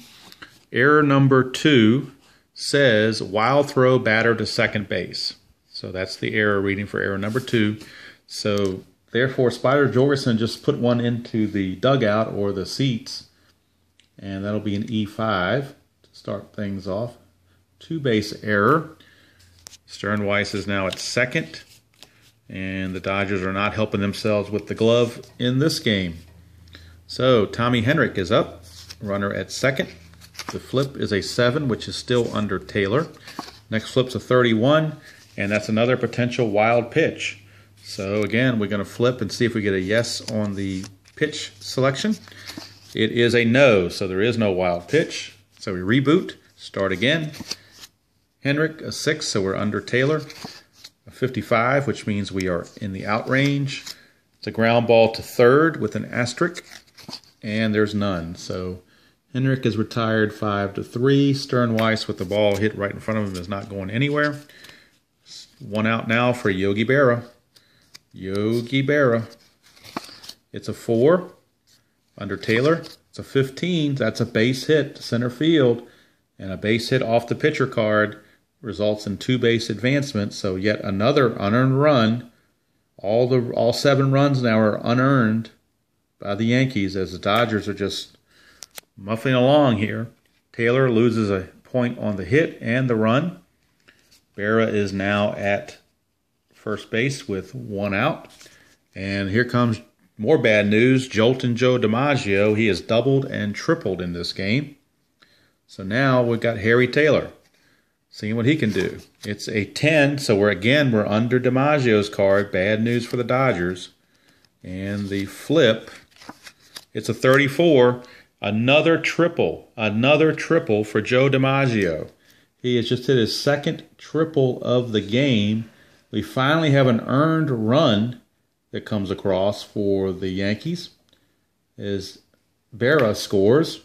Error number 2 says wild throw batter to second base. So that's the error reading for error number 2. So therefore, Spider Jorgensen just put one into the dugout or the seats, and that'll be an E5 to start things off. 2-base error. Sternweiss is now at second, and the Dodgers are not helping themselves with the glove in this game. So Tommy Henrich is up, runner at second. The flip is a 7, which is still under Taylor. Next flip's a 31, and that's another potential wild pitch. So again, we're going to flip and see if we get a yes on the pitch selection. It is a no, so there is no wild pitch. So we reboot, start again. Henrich, a 6, so we're under Taylor. A 55, which means we are in the out range. It's a ground ball to third with an asterisk, and there's none. So Henrich is retired 5-3. Sternweiss with the ball hit right in front of him is not going anywhere. 1 out now for Yogi Berra. Yogi Berra. It's a 4 under Taylor. It's a 15. That's a base hit to center field, and a base hit off the pitcher card results in 2-base advancement. So yet another unearned run. All 7 runs now are unearned by the Yankees as the Dodgers are just muffling along here. Taylor loses a point on the hit and the run. Berra is now at first base with 1 out. And here comes more bad news. Joltin' Joe DiMaggio, he has doubled and tripled in this game. So now we've got Harry Taylor, seeing what he can do. It's a 10, so we're under DiMaggio's card. Bad news for the Dodgers. And the flip, it's a 34. Another triple for Joe DiMaggio. He has just hit his second triple of the game. We finally have an earned run that comes across for the Yankees as Berra scores,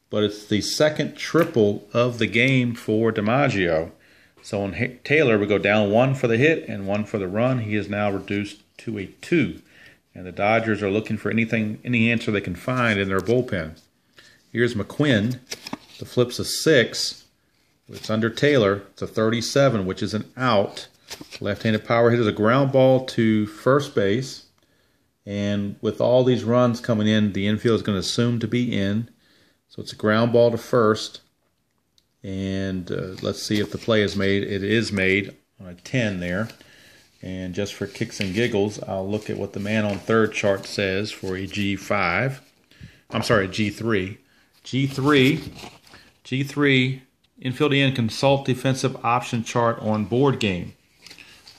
but it's the second triple of the game for DiMaggio. So on Taylor, we go down 1 for the hit and 1 for the run. He is now reduced to a 2. And the Dodgers are looking for any answer they can find in their bullpen. Here's McQuinn. The flip's a 6. It's under Taylor. It's a 37, which is an out. Left-handed power hitter is a ground ball to first base. And with all these runs coming in, the infield is going to assume to be in. So it's a ground ball to first. And let's see if the play is made. It is made on a 10 there. And just for kicks and giggles, I'll look at what the man on third chart says for a G5. I'm sorry, G3. G3, infield in, consult defensive option chart on board game.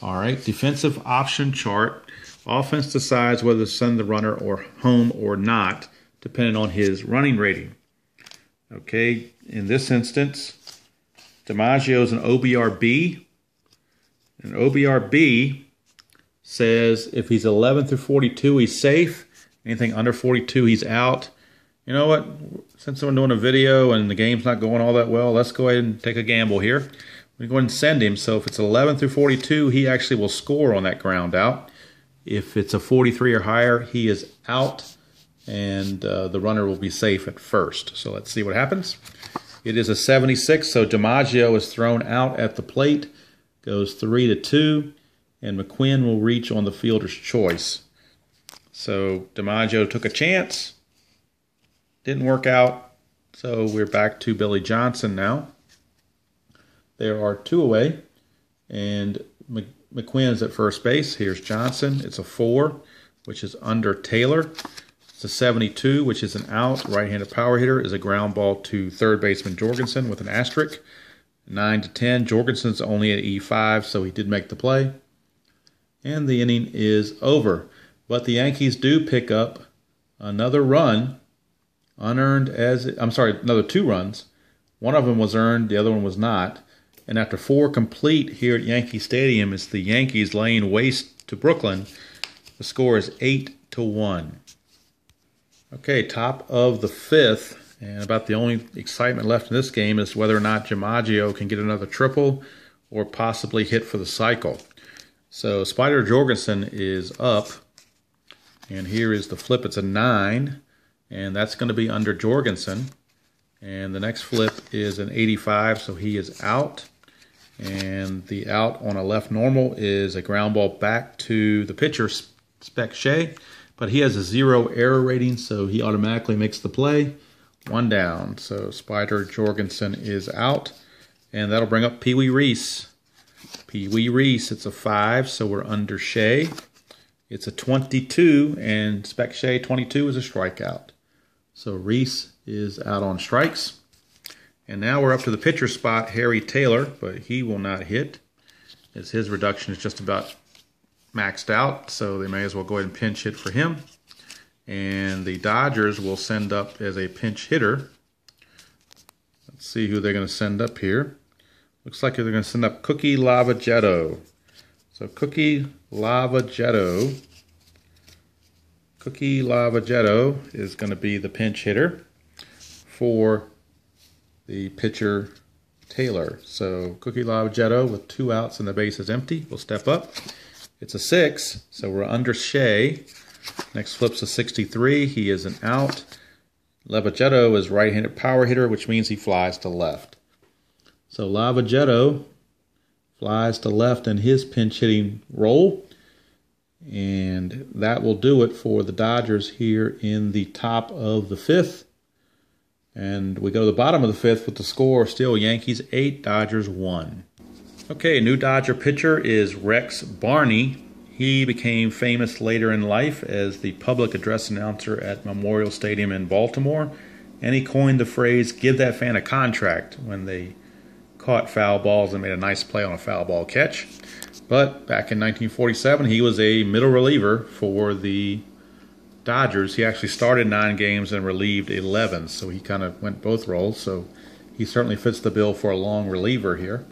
All right, defensive option chart. Offense decides whether to send the runner or home or not, depending on his running rating. Okay, in this instance, DiMaggio is an OBRB. An OBRB says if he's 11 through 42, he's safe. Anything under 42, he's out. You know what? Since I'm doing a video and the game's not going all that well, let's go ahead and take a gamble here. We go ahead and send him. So if it's 11 through 42, he actually will score on that ground out. If it's a 43 or higher, he is out, and the runner will be safe at first. So let's see what happens. It is a 76, so DiMaggio is thrown out at the plate. Goes 3-2, and McQuinn will reach on the fielder's choice. So DiMaggio took a chance. Didn't work out, so we're back to Billy Johnson now. There are 2 away, and McQuinn is at first base. Here's Johnson. It's a 4, which is under Taylor. It's a 72, which is an out. Right-handed power hitter is a ground ball to third baseman Jorgensen with an asterisk. 9-10. Jorgensen's only at E5, so he did make the play. And the inning is over. But the Yankees do pick up another run, another 2 runs. One of them was earned, the other one was not. And after 4 complete here at Yankee Stadium, it's the Yankees laying waste to Brooklyn. The score is 8-1. Okay, top of the 5th. And about the only excitement left in this game is whether or not DiMaggio can get another triple or possibly hit for the cycle. So Spider Jorgensen is up. And here is the flip. It's a 9. And that's going to be under Jorgensen. And the next flip is an 85, so he is out. And the out on a left normal is a ground ball back to the pitcher, Spec Shea. But he has a 0 error rating, so he automatically makes the play. 1 down. So Spider Jorgensen is out. And that'll bring up Pee Wee Reese. Pee Wee Reese, it's a 5, so we're under Shea. It's a 22, and Spec Shea 22 is a strikeout. So Reese is out on strikes. And now we're up to the pitcher spot, Harry Taylor, but he will not hit, as his reduction is just about maxed out, so they may as well go ahead and pinch hit for him. And the Dodgers will send up as a pinch hitter. Let's see who they're going to send up here. Looks like they're going to send up Cookie Lavagetto. So Cookie Lavagetto is going to be the pinch hitter for the pitcher Taylor. So Cookie Lavagetto with 2 outs and the base is empty will step up. It's a 6, so we're under Shea. Next flip's a 63. He is an out. Lavagetto is right-handed power hitter, which means he flies to left. So Lavagetto flies to left in his pinch hitting role. And that will do it for the Dodgers here in the top of the 5th. And we go to the bottom of the 5th with the score still Yankees 8, Dodgers 1. Okay, new Dodger pitcher is Rex Barney. He became famous later in life as the public address announcer at Memorial Stadium in Baltimore. And he coined the phrase, "Give that fan a contract," when they caught foul balls and made a nice play on a foul ball catch. But back in 1947, he was a middle reliever for the Dodgers. He actually started 9 games and relieved 11, so he kind of went both roles. So he certainly fits the bill for a long reliever here.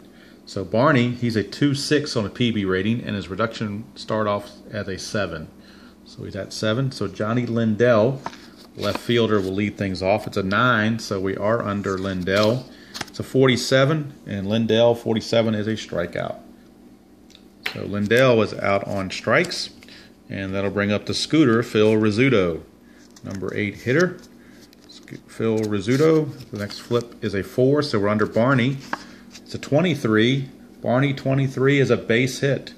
So Barney, he's a 2.6 on a PB rating, and his reduction start off at a 7. So he's at 7. So Johnny Lindell, left fielder, will lead things off. It's a 9, so we are under Lindell. It's a 47, and Lindell, 47, is a strikeout. So Lindell is out on strikes, and that'll bring up the scooter, Phil Rizzuto, number 8 hitter. Phil Rizzuto. The next flip is a 4, so we're under Barney. It's a 23. Barney 23 is a base hit.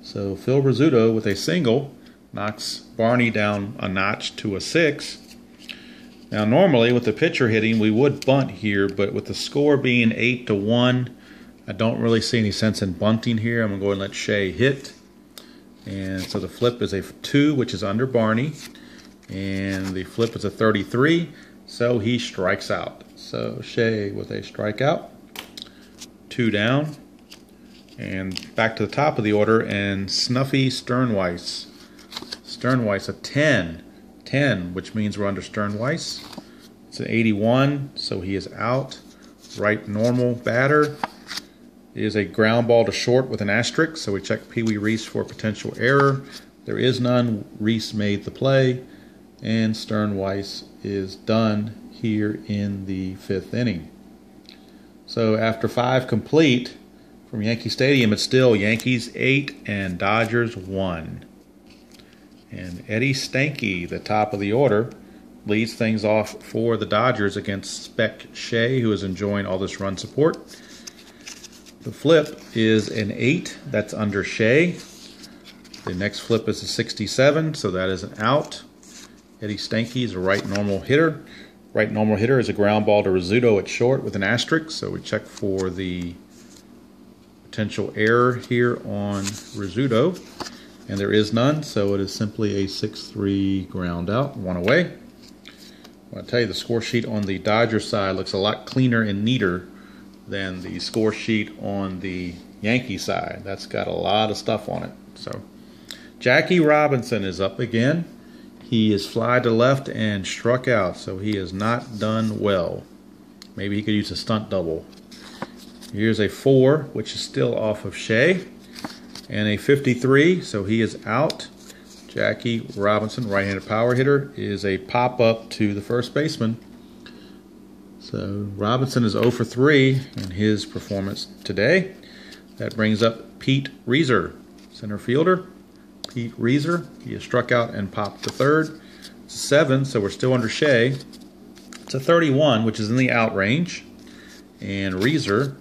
So Phil Rizzuto with a single knocks Barney down a notch to a 6. Now normally with the pitcher hitting we would bunt here, but with the score being 8-1, I don't really see any sense in bunting here. I'm going to go and let Shea hit. And so the flip is a 2, which is under Barney. And the flip is a 33, so he strikes out. So Shea with a strikeout. 2 down. And back to the top of the order, and Snuffy Sternweiss. Sternweiss, a 10. 10, which means we're under Sternweiss. It's an 81, so he is out. Right normal batter is a ground ball to short with an asterisk, so we check Pee Wee Reese for potential error. There is none. Reese made the play, and Sternweiss is done here in the 5th inning. So after 5 complete from Yankee Stadium, it's still Yankees 8 and Dodgers 1. And Eddie Stanky, the top of the order, leads things off for the Dodgers against Spec Shea, who is enjoying all this run support. The flip is an 8. That's under Shea. The next flip is a 67, so that is an out. Eddie Stanky is a right normal hitter. Right normal hitter is a ground ball to Rizzuto at short with an asterisk, so we check for the potential error here on Rizzuto, and there is none, so it is simply a 6-3 ground out, 1 away. I want to tell you the score sheet on the Dodgers side looks a lot cleaner and neater than the score sheet on the Yankee side. That's got a lot of stuff on it. So Jackie Robinson is up again. He is fly to left and struck out, so he has not done well. Maybe he could use a stunt double. Here's a 4, which is still off of Shea, and a 53, so he is out. Jackie Robinson, right-handed power hitter, is a pop-up to the first baseman. So Robinson is 0 for 3 in his performance today. That brings up Pete Reiser, center fielder. Pete Reiser, he has struck out and popped to third. It's a 7, so we're still under Shea. It's a 31, which is in the out range. And Reiser,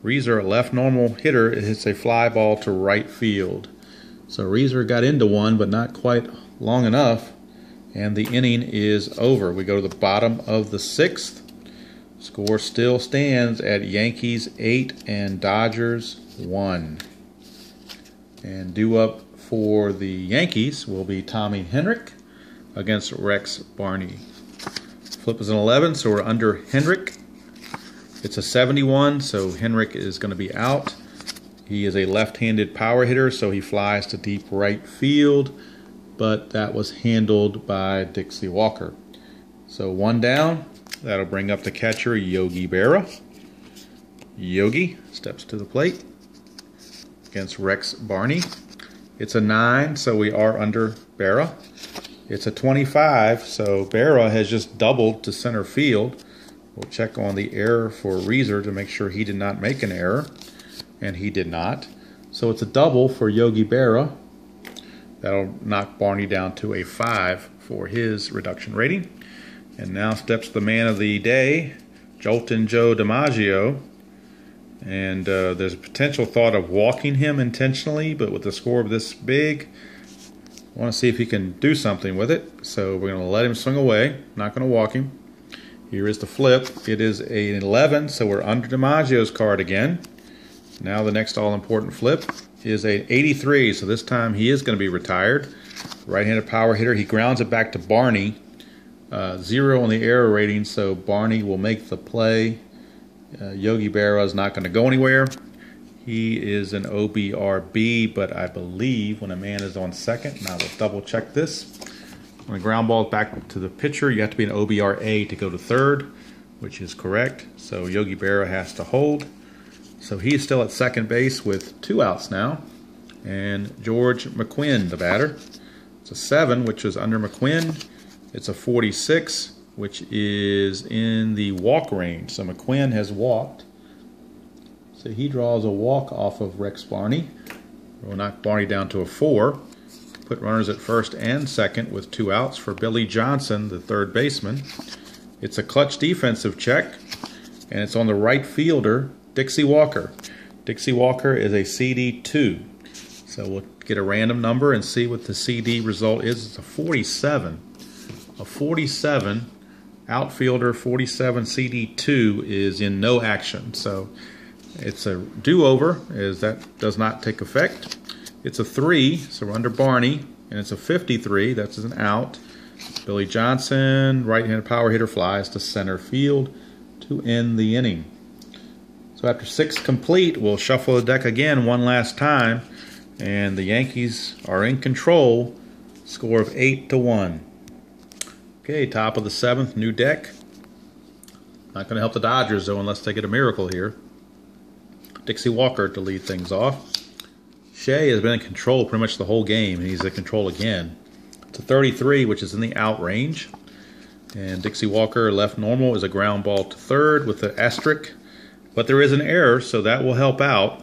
a left normal hitter, hits a fly ball to right field. So Reiser got into one, but not quite long enough, and the inning is over. We go to the bottom of the 6th. Score still stands at Yankees 8 and Dodgers 1. And due up for the Yankees will be Tommy Henrich against Rex Barney. Flip is an 11, so we're under Henrich. It's a 71, so Henrich is going to be out. He is a left-handed power hitter, so he flies to deep right field, but that was handled by Dixie Walker. So 1 down. That'll bring up the catcher, Yogi Berra. Yogi steps to the plate against Rex Barney. It's a 9, so we are under Berra. It's a 25, so Berra has just doubled to center field. We'll check on the error for Reiser to make sure he did not make an error, and he did not. So it's a double for Yogi Berra. That'll knock Barney down to a 5 for his reduction rating. And now steps the man of the day, Joltin' Joe DiMaggio. And there's a potential thought of walking him intentionally, but with the score this big, I want to see if he can do something with it. So we're going to let him swing away, not going to walk him. Here is the flip. It is an 11, so we're under DiMaggio's card again. Now the next all-important flip is a 83, so this time he is going to be retired. Right-handed power hitter. He grounds it back to Barney. 0 on the error rating, so Barney will make the play. Yogi Berra is not going to go anywhere. He is an OBRB, but I believe when a man is on second, and I will double check this. When the ground ball is back to the pitcher, you have to be an OBRA to go to third, which is correct. So Yogi Berra has to hold. So he is still at second base with 2 outs now. And George McQuinn, the batter. It's a 7, which is under McQuinn. It's a 46, which is in the walk range. So McQuinn has walked. So he draws a walk off of Rex Barney. We'll knock Barney down to a 4. Put runners at first and second with 2 outs for Billy Johnson, the third baseman. It's a clutch defensive check, and it's on the right fielder, Dixie Walker. Dixie Walker is a CD2. So we'll get a random number and see what the CD result is. It's a 47. A 47 outfielder, 47 CD2 is in no action. So it's a do-over, as that does not take effect. It's a 3, so we're under Barney, and it's a 53, that's an out. Billy Johnson, right-handed power hitter, flies to center field to end the inning. So after 6 complete, we'll shuffle the deck again one last time, and the Yankees are in control, score of 8-1. Okay, top of the 7th, new deck. Not going to help the Dodgers, though, unless they get a miracle here. Dixie Walker to lead things off. Shea has been in control pretty much the whole game, and he's in control again. It's a 33, which is in the out range. And Dixie Walker, left normal, is a ground ball to third with the asterisk. But there is an error, so that will help out.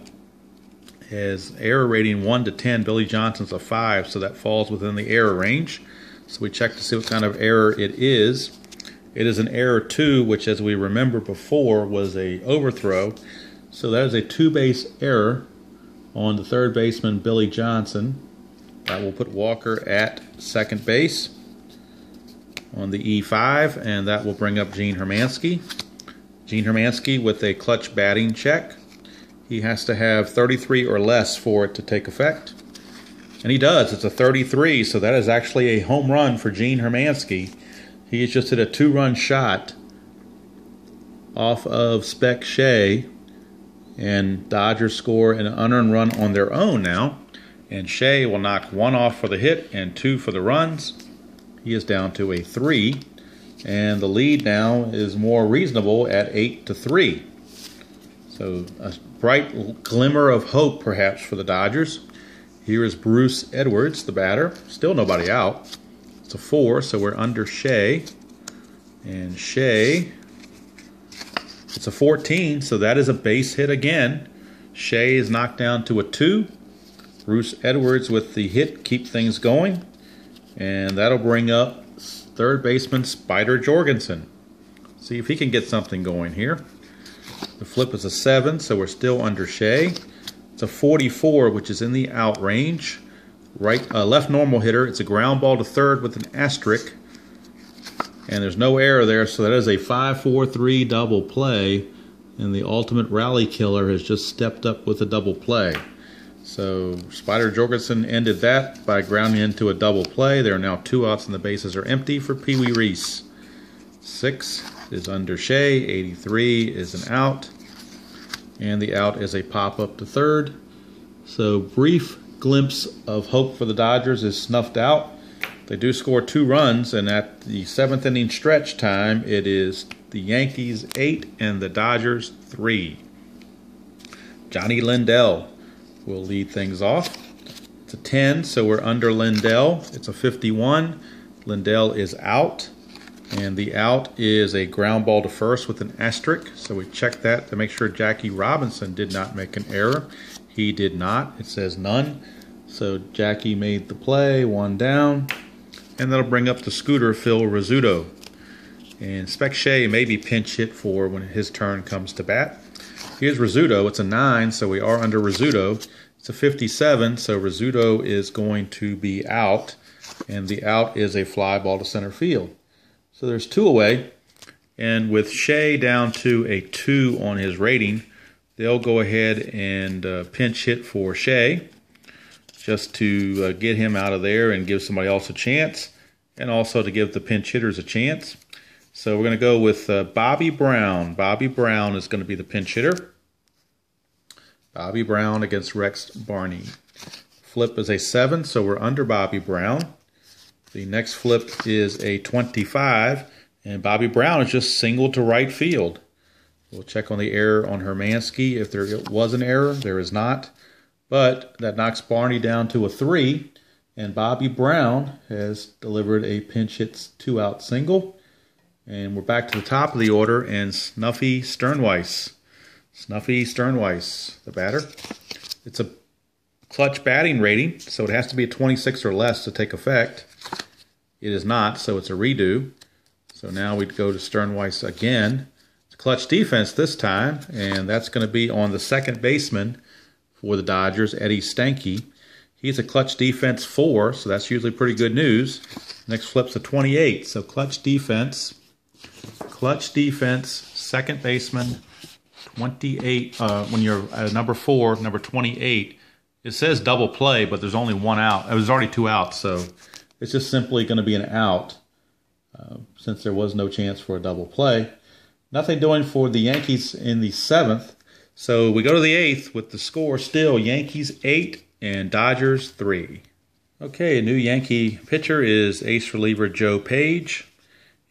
As error rating 1 to 10, Billy Johnson's a 5, so that falls within the error range. So we check to see what kind of error it is. It is an error 2, which, as we remember before, was a overthrow. So that is a 2-base error on the third baseman, Billy Johnson. That will put Walker at second base on the E5, and that will bring up Gene Hermansky. Gene Hermansky with a clutch batting check. He has to have 33 or less for it to take effect. And he does. It's a 33, so that is actually a home run for Gene Hermansky. He has just hit a 2-run shot off of Spec Shea, and Dodgers score an unearned run on their own now. And Shea will knock 1 off for the hit and 2 for the runs. He is down to a 3. And the lead now is more reasonable at 8-3. So a bright glimmer of hope perhaps for the Dodgers. Here is Bruce Edwards, the batter. Still nobody out. It's a 4, so we're under Shea. And Shea, it's a 14, so that is a base hit again. Shea is knocked down to a 2. Bruce Edwards with the hit keep things going. And that'll bring up third baseman Spider Jorgensen. See if he can get something going here. The flip is a 7, so we're still under Shea. It's a 44, which is in the out range. Left normal hitter. It's a ground ball to third with an asterisk. And there's no error there, so that is a 5-4-3 double play. And the ultimate rally killer has just stepped up with a double play. So Spider Jorgensen ended that by grounding into a double play. There are now 2 outs and the bases are empty for Pee Wee Reese. 6 is under Shea. 83 is an out. And the out is a pop-up to third. So brief glimpse of hope for the Dodgers is snuffed out. They do score 2 runs, and at the 7th inning stretch time, it is the Yankees 8 and the Dodgers 3. Johnny Lindell will lead things off. It's a 10, so we're under Lindell. It's a 51. Lindell is out, and the out is a ground ball to first with an asterisk. So we check that to make sure Jackie Robinson did not make an error. He did not. It says none. So Jackie made the play, 1 down, and that'll bring up the scooter Phil Rizzuto. And Spec Shea may be pinch hit for when his turn comes to bat. Here's Rizzuto. It's a 9, so we are under Rizzuto. It's a 57, so Rizzuto is going to be out, and the out is a fly ball to center field. So there's 2 away, and with Shea down to a 2 on his rating, they'll go ahead and pinch hit for Shea just to get him out of there and give somebody else a chance, and also to give the pinch hitters a chance. So we're going to go with Bobby Brown. Bobby Brown is going to be the pinch hitter. Bobby Brown against Rex Barney. Flip is a 7, so we're under Bobby Brown. The next flip is a 25, and Bobby Brown is just singled to right field. We'll check on the error on Hermansky. If there was an error, there is not. But that knocks Barney down to a 3, and Bobby Brown has delivered a pinch hit 2-out single. And we're back to the top of the order, and Snuffy Sternweiss. Snuffy Sternweiss, the batter. It's a clutch batting rating, so it has to be a 26 or less to take effect. It is not, so it's a redo. So now we'd go to Sternweiss again. It's clutch defense this time, and that's going to be on the second baseman for the Dodgers, Eddie Stanky. He's a clutch defense 4, so that's usually pretty good news. Next flip's a 28, so clutch defense, second baseman, 28. When you're at number 4, number 28, it says double play, but there's only 1 out. There's already 2 outs, so it's just simply going to be an out since there was no chance for a double play. Nothing doing for the Yankees in the 7th. So we go to the 8th with the score still Yankees 8 and Dodgers 3. Okay, a new Yankee pitcher is ace reliever Joe Page.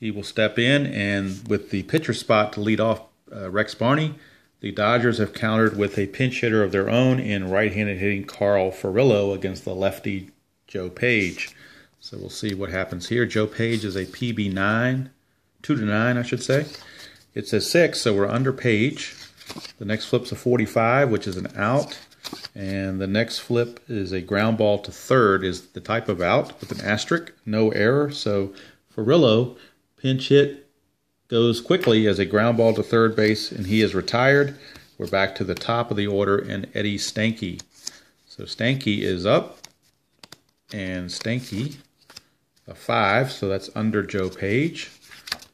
He will step in, and with the pitcher spot to lead off Rex Barney, the Dodgers have countered with a pinch hitter of their own in right-handed hitting Carl Furillo against the lefty Joe Page. So we'll see what happens here. Joe Page is a PB9, 2-9 I should say. It's a 6, so we're under Page. The next flip's a 45, which is an out. And the next flip is a ground ball to third, is the type of out with an asterisk, no error. So Furillo, pinch hit, goes quickly as a ground ball to third base, and he is retired. We're back to the top of the order, and Eddie Stanky. So Stanky is up, and Stanky, a 5, so that's under Joe Page.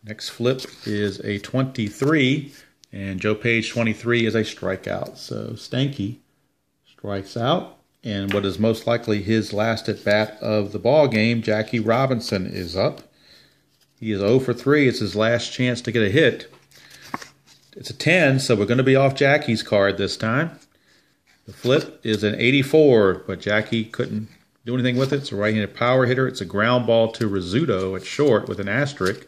Next flip is a 23, and Joe Page 23 is a strikeout. So Stanky strikes out, and what is most likely his last at bat of the ball game, Jackie Robinson is up. He is 0 for 3. It's his last chance to get a hit. It's a 10, so we're going to be off Jackie's card this time. The flip is an 84, but Jackie couldn't do anything with it. It's a right-handed power hitter. It's a ground ball to Rizzuto at short with an asterisk.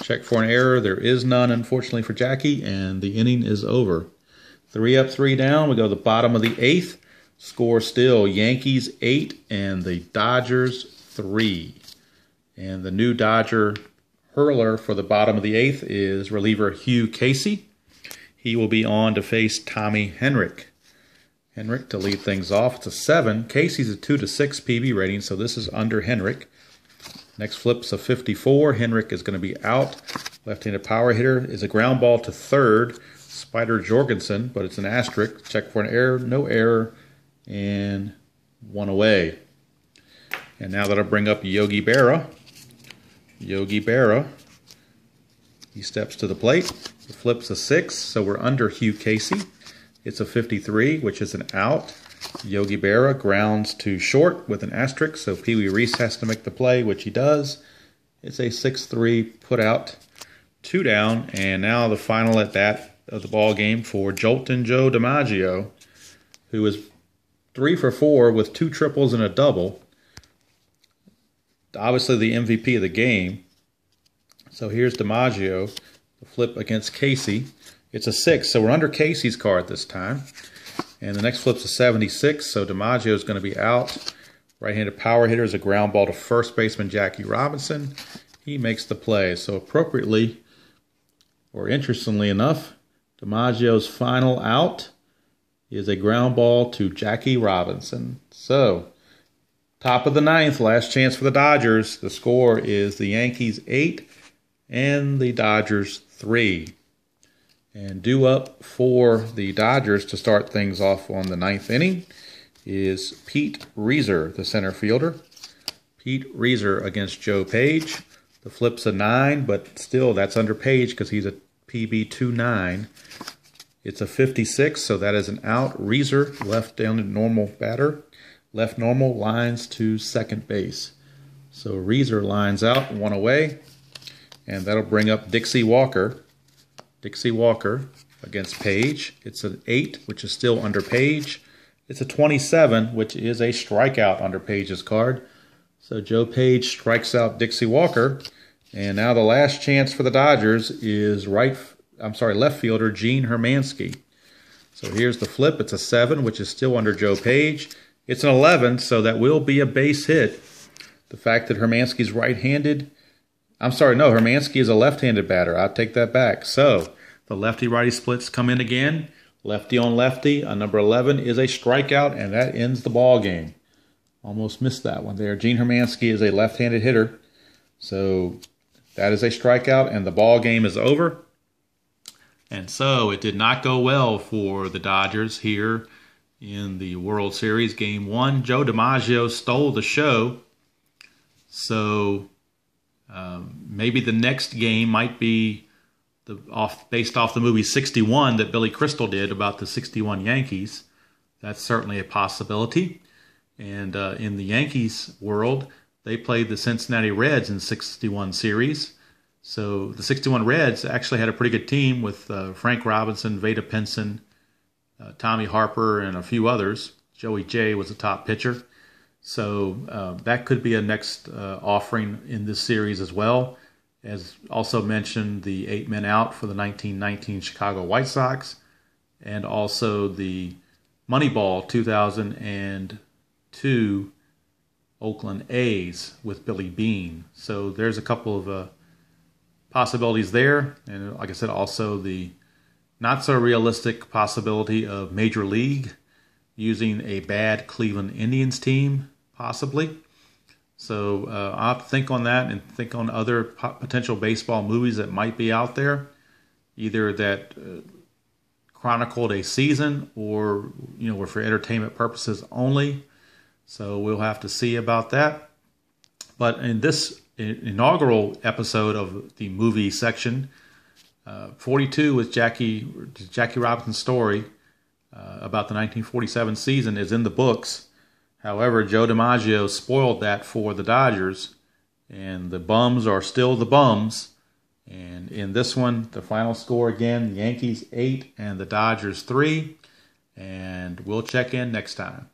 Check for an error. There is none, unfortunately, for Jackie, and the inning is over. 3 up, 3 down. We go to the bottom of the 8th. Score still Yankees 8 and the Dodgers 3. And the new Dodger hurler for the bottom of the 8th is reliever Hugh Casey. He will be on to face Tommy Henrich. Henrich to lead things off. It's a 7. Casey's a 2-6 PB rating, so this is under Henrich. Next flip's a 54. Henrich is going to be out. Left-handed power hitter is a ground ball to third. Spider Jorgensen, but it's an asterisk. Check for an error. No error. And 1 away. And now that'll bring up Yogi Berra. Yogi Berra. He steps to the plate. The flip's a 6, so we're under Hugh Casey. It's a 53, which is an out. Yogi Berra grounds to short with an asterisk, so Pee Wee Reese has to make the play, which he does. It's a 6-3 put out, 2 down, and now the final at bat of the ball game for Joltin' Joe DiMaggio, who is 3 for 4 with 2 triples and a double. Obviously the MVP of the game. So here's DiMaggio, the flip against Casey. It's a 6, so we're under Casey's card this time. And the next flip's a 76, so DiMaggio is going to be out. Right-handed power hitter is a ground ball to first baseman Jackie Robinson. He makes the play. So appropriately, or interestingly enough, DiMaggio's final out is a ground ball to Jackie Robinson. So, top of the 9th, last chance for the Dodgers. The score is the Yankees 8 and the Dodgers 3. And due up for the Dodgers to start things off on the 9th inning is Pete Reiser, the center fielder. Pete Reiser against Joe Page. The flip's a 9, but still that's under Page because he's a PB29. It's a 56, so that is an out. Reiser, left down to normal batter. Left normal, lines to second base. So Reiser lines out, 1 away. And that'll bring up Dixie Walker. Dixie Walker against Page. It's an 8, which is still under Page. It's a 27, which is a strikeout under Page's card. So Joe Page strikes out Dixie Walker. And now the last chance for the Dodgers is left fielder Gene Hermansky. So here's the flip. It's a 7, which is still under Joe Page. It's an 11, so that will be a base hit. The fact that Hermansky's right-handed, Hermansky is a left-handed batter. I'll take that back. So the lefty-righty splits come in again. Lefty on lefty. A number 11 is a strikeout, and that ends the ball game. Almost missed that one there. Gene Hermansky is a left-handed hitter. So that is a strikeout, and the ball game is over. And so it did not go well for the Dodgers here in the World Series Game 1. Joe DiMaggio stole the show. So maybe the next game might be based off the movie 61 that Billy Crystal did about the 61 Yankees. That's certainly a possibility. And in the Yankees world, they played the Cincinnati Reds in 61 series. So the 61 Reds actually had a pretty good team with Frank Robinson, Vada Pinson, Tommy Harper, and a few others. Joey J was the top pitcher. So that could be a next offering in this series as well. As also mentioned, the 8 men out for the 1919 Chicago White Sox, and also the Moneyball 2002 Oakland A's with Billy Beane. So there's a couple of possibilities there. And like I said, also the not so realistic possibility of Major League using a bad Cleveland Indians team, possibly. So I'll have to think on that and think on other potential baseball movies that might be out there, either that chronicled a season or, were for entertainment purposes only. So we'll have to see about that. But in this inaugural episode of the movie section, 42 with Jackie Robinson's story about the 1947 season is in the books. However, Joe DiMaggio spoiled that for the Dodgers, and the bums are still the bums, And in this one, the final score again, the Yankees 8 and the Dodgers 3. And we'll check in next time.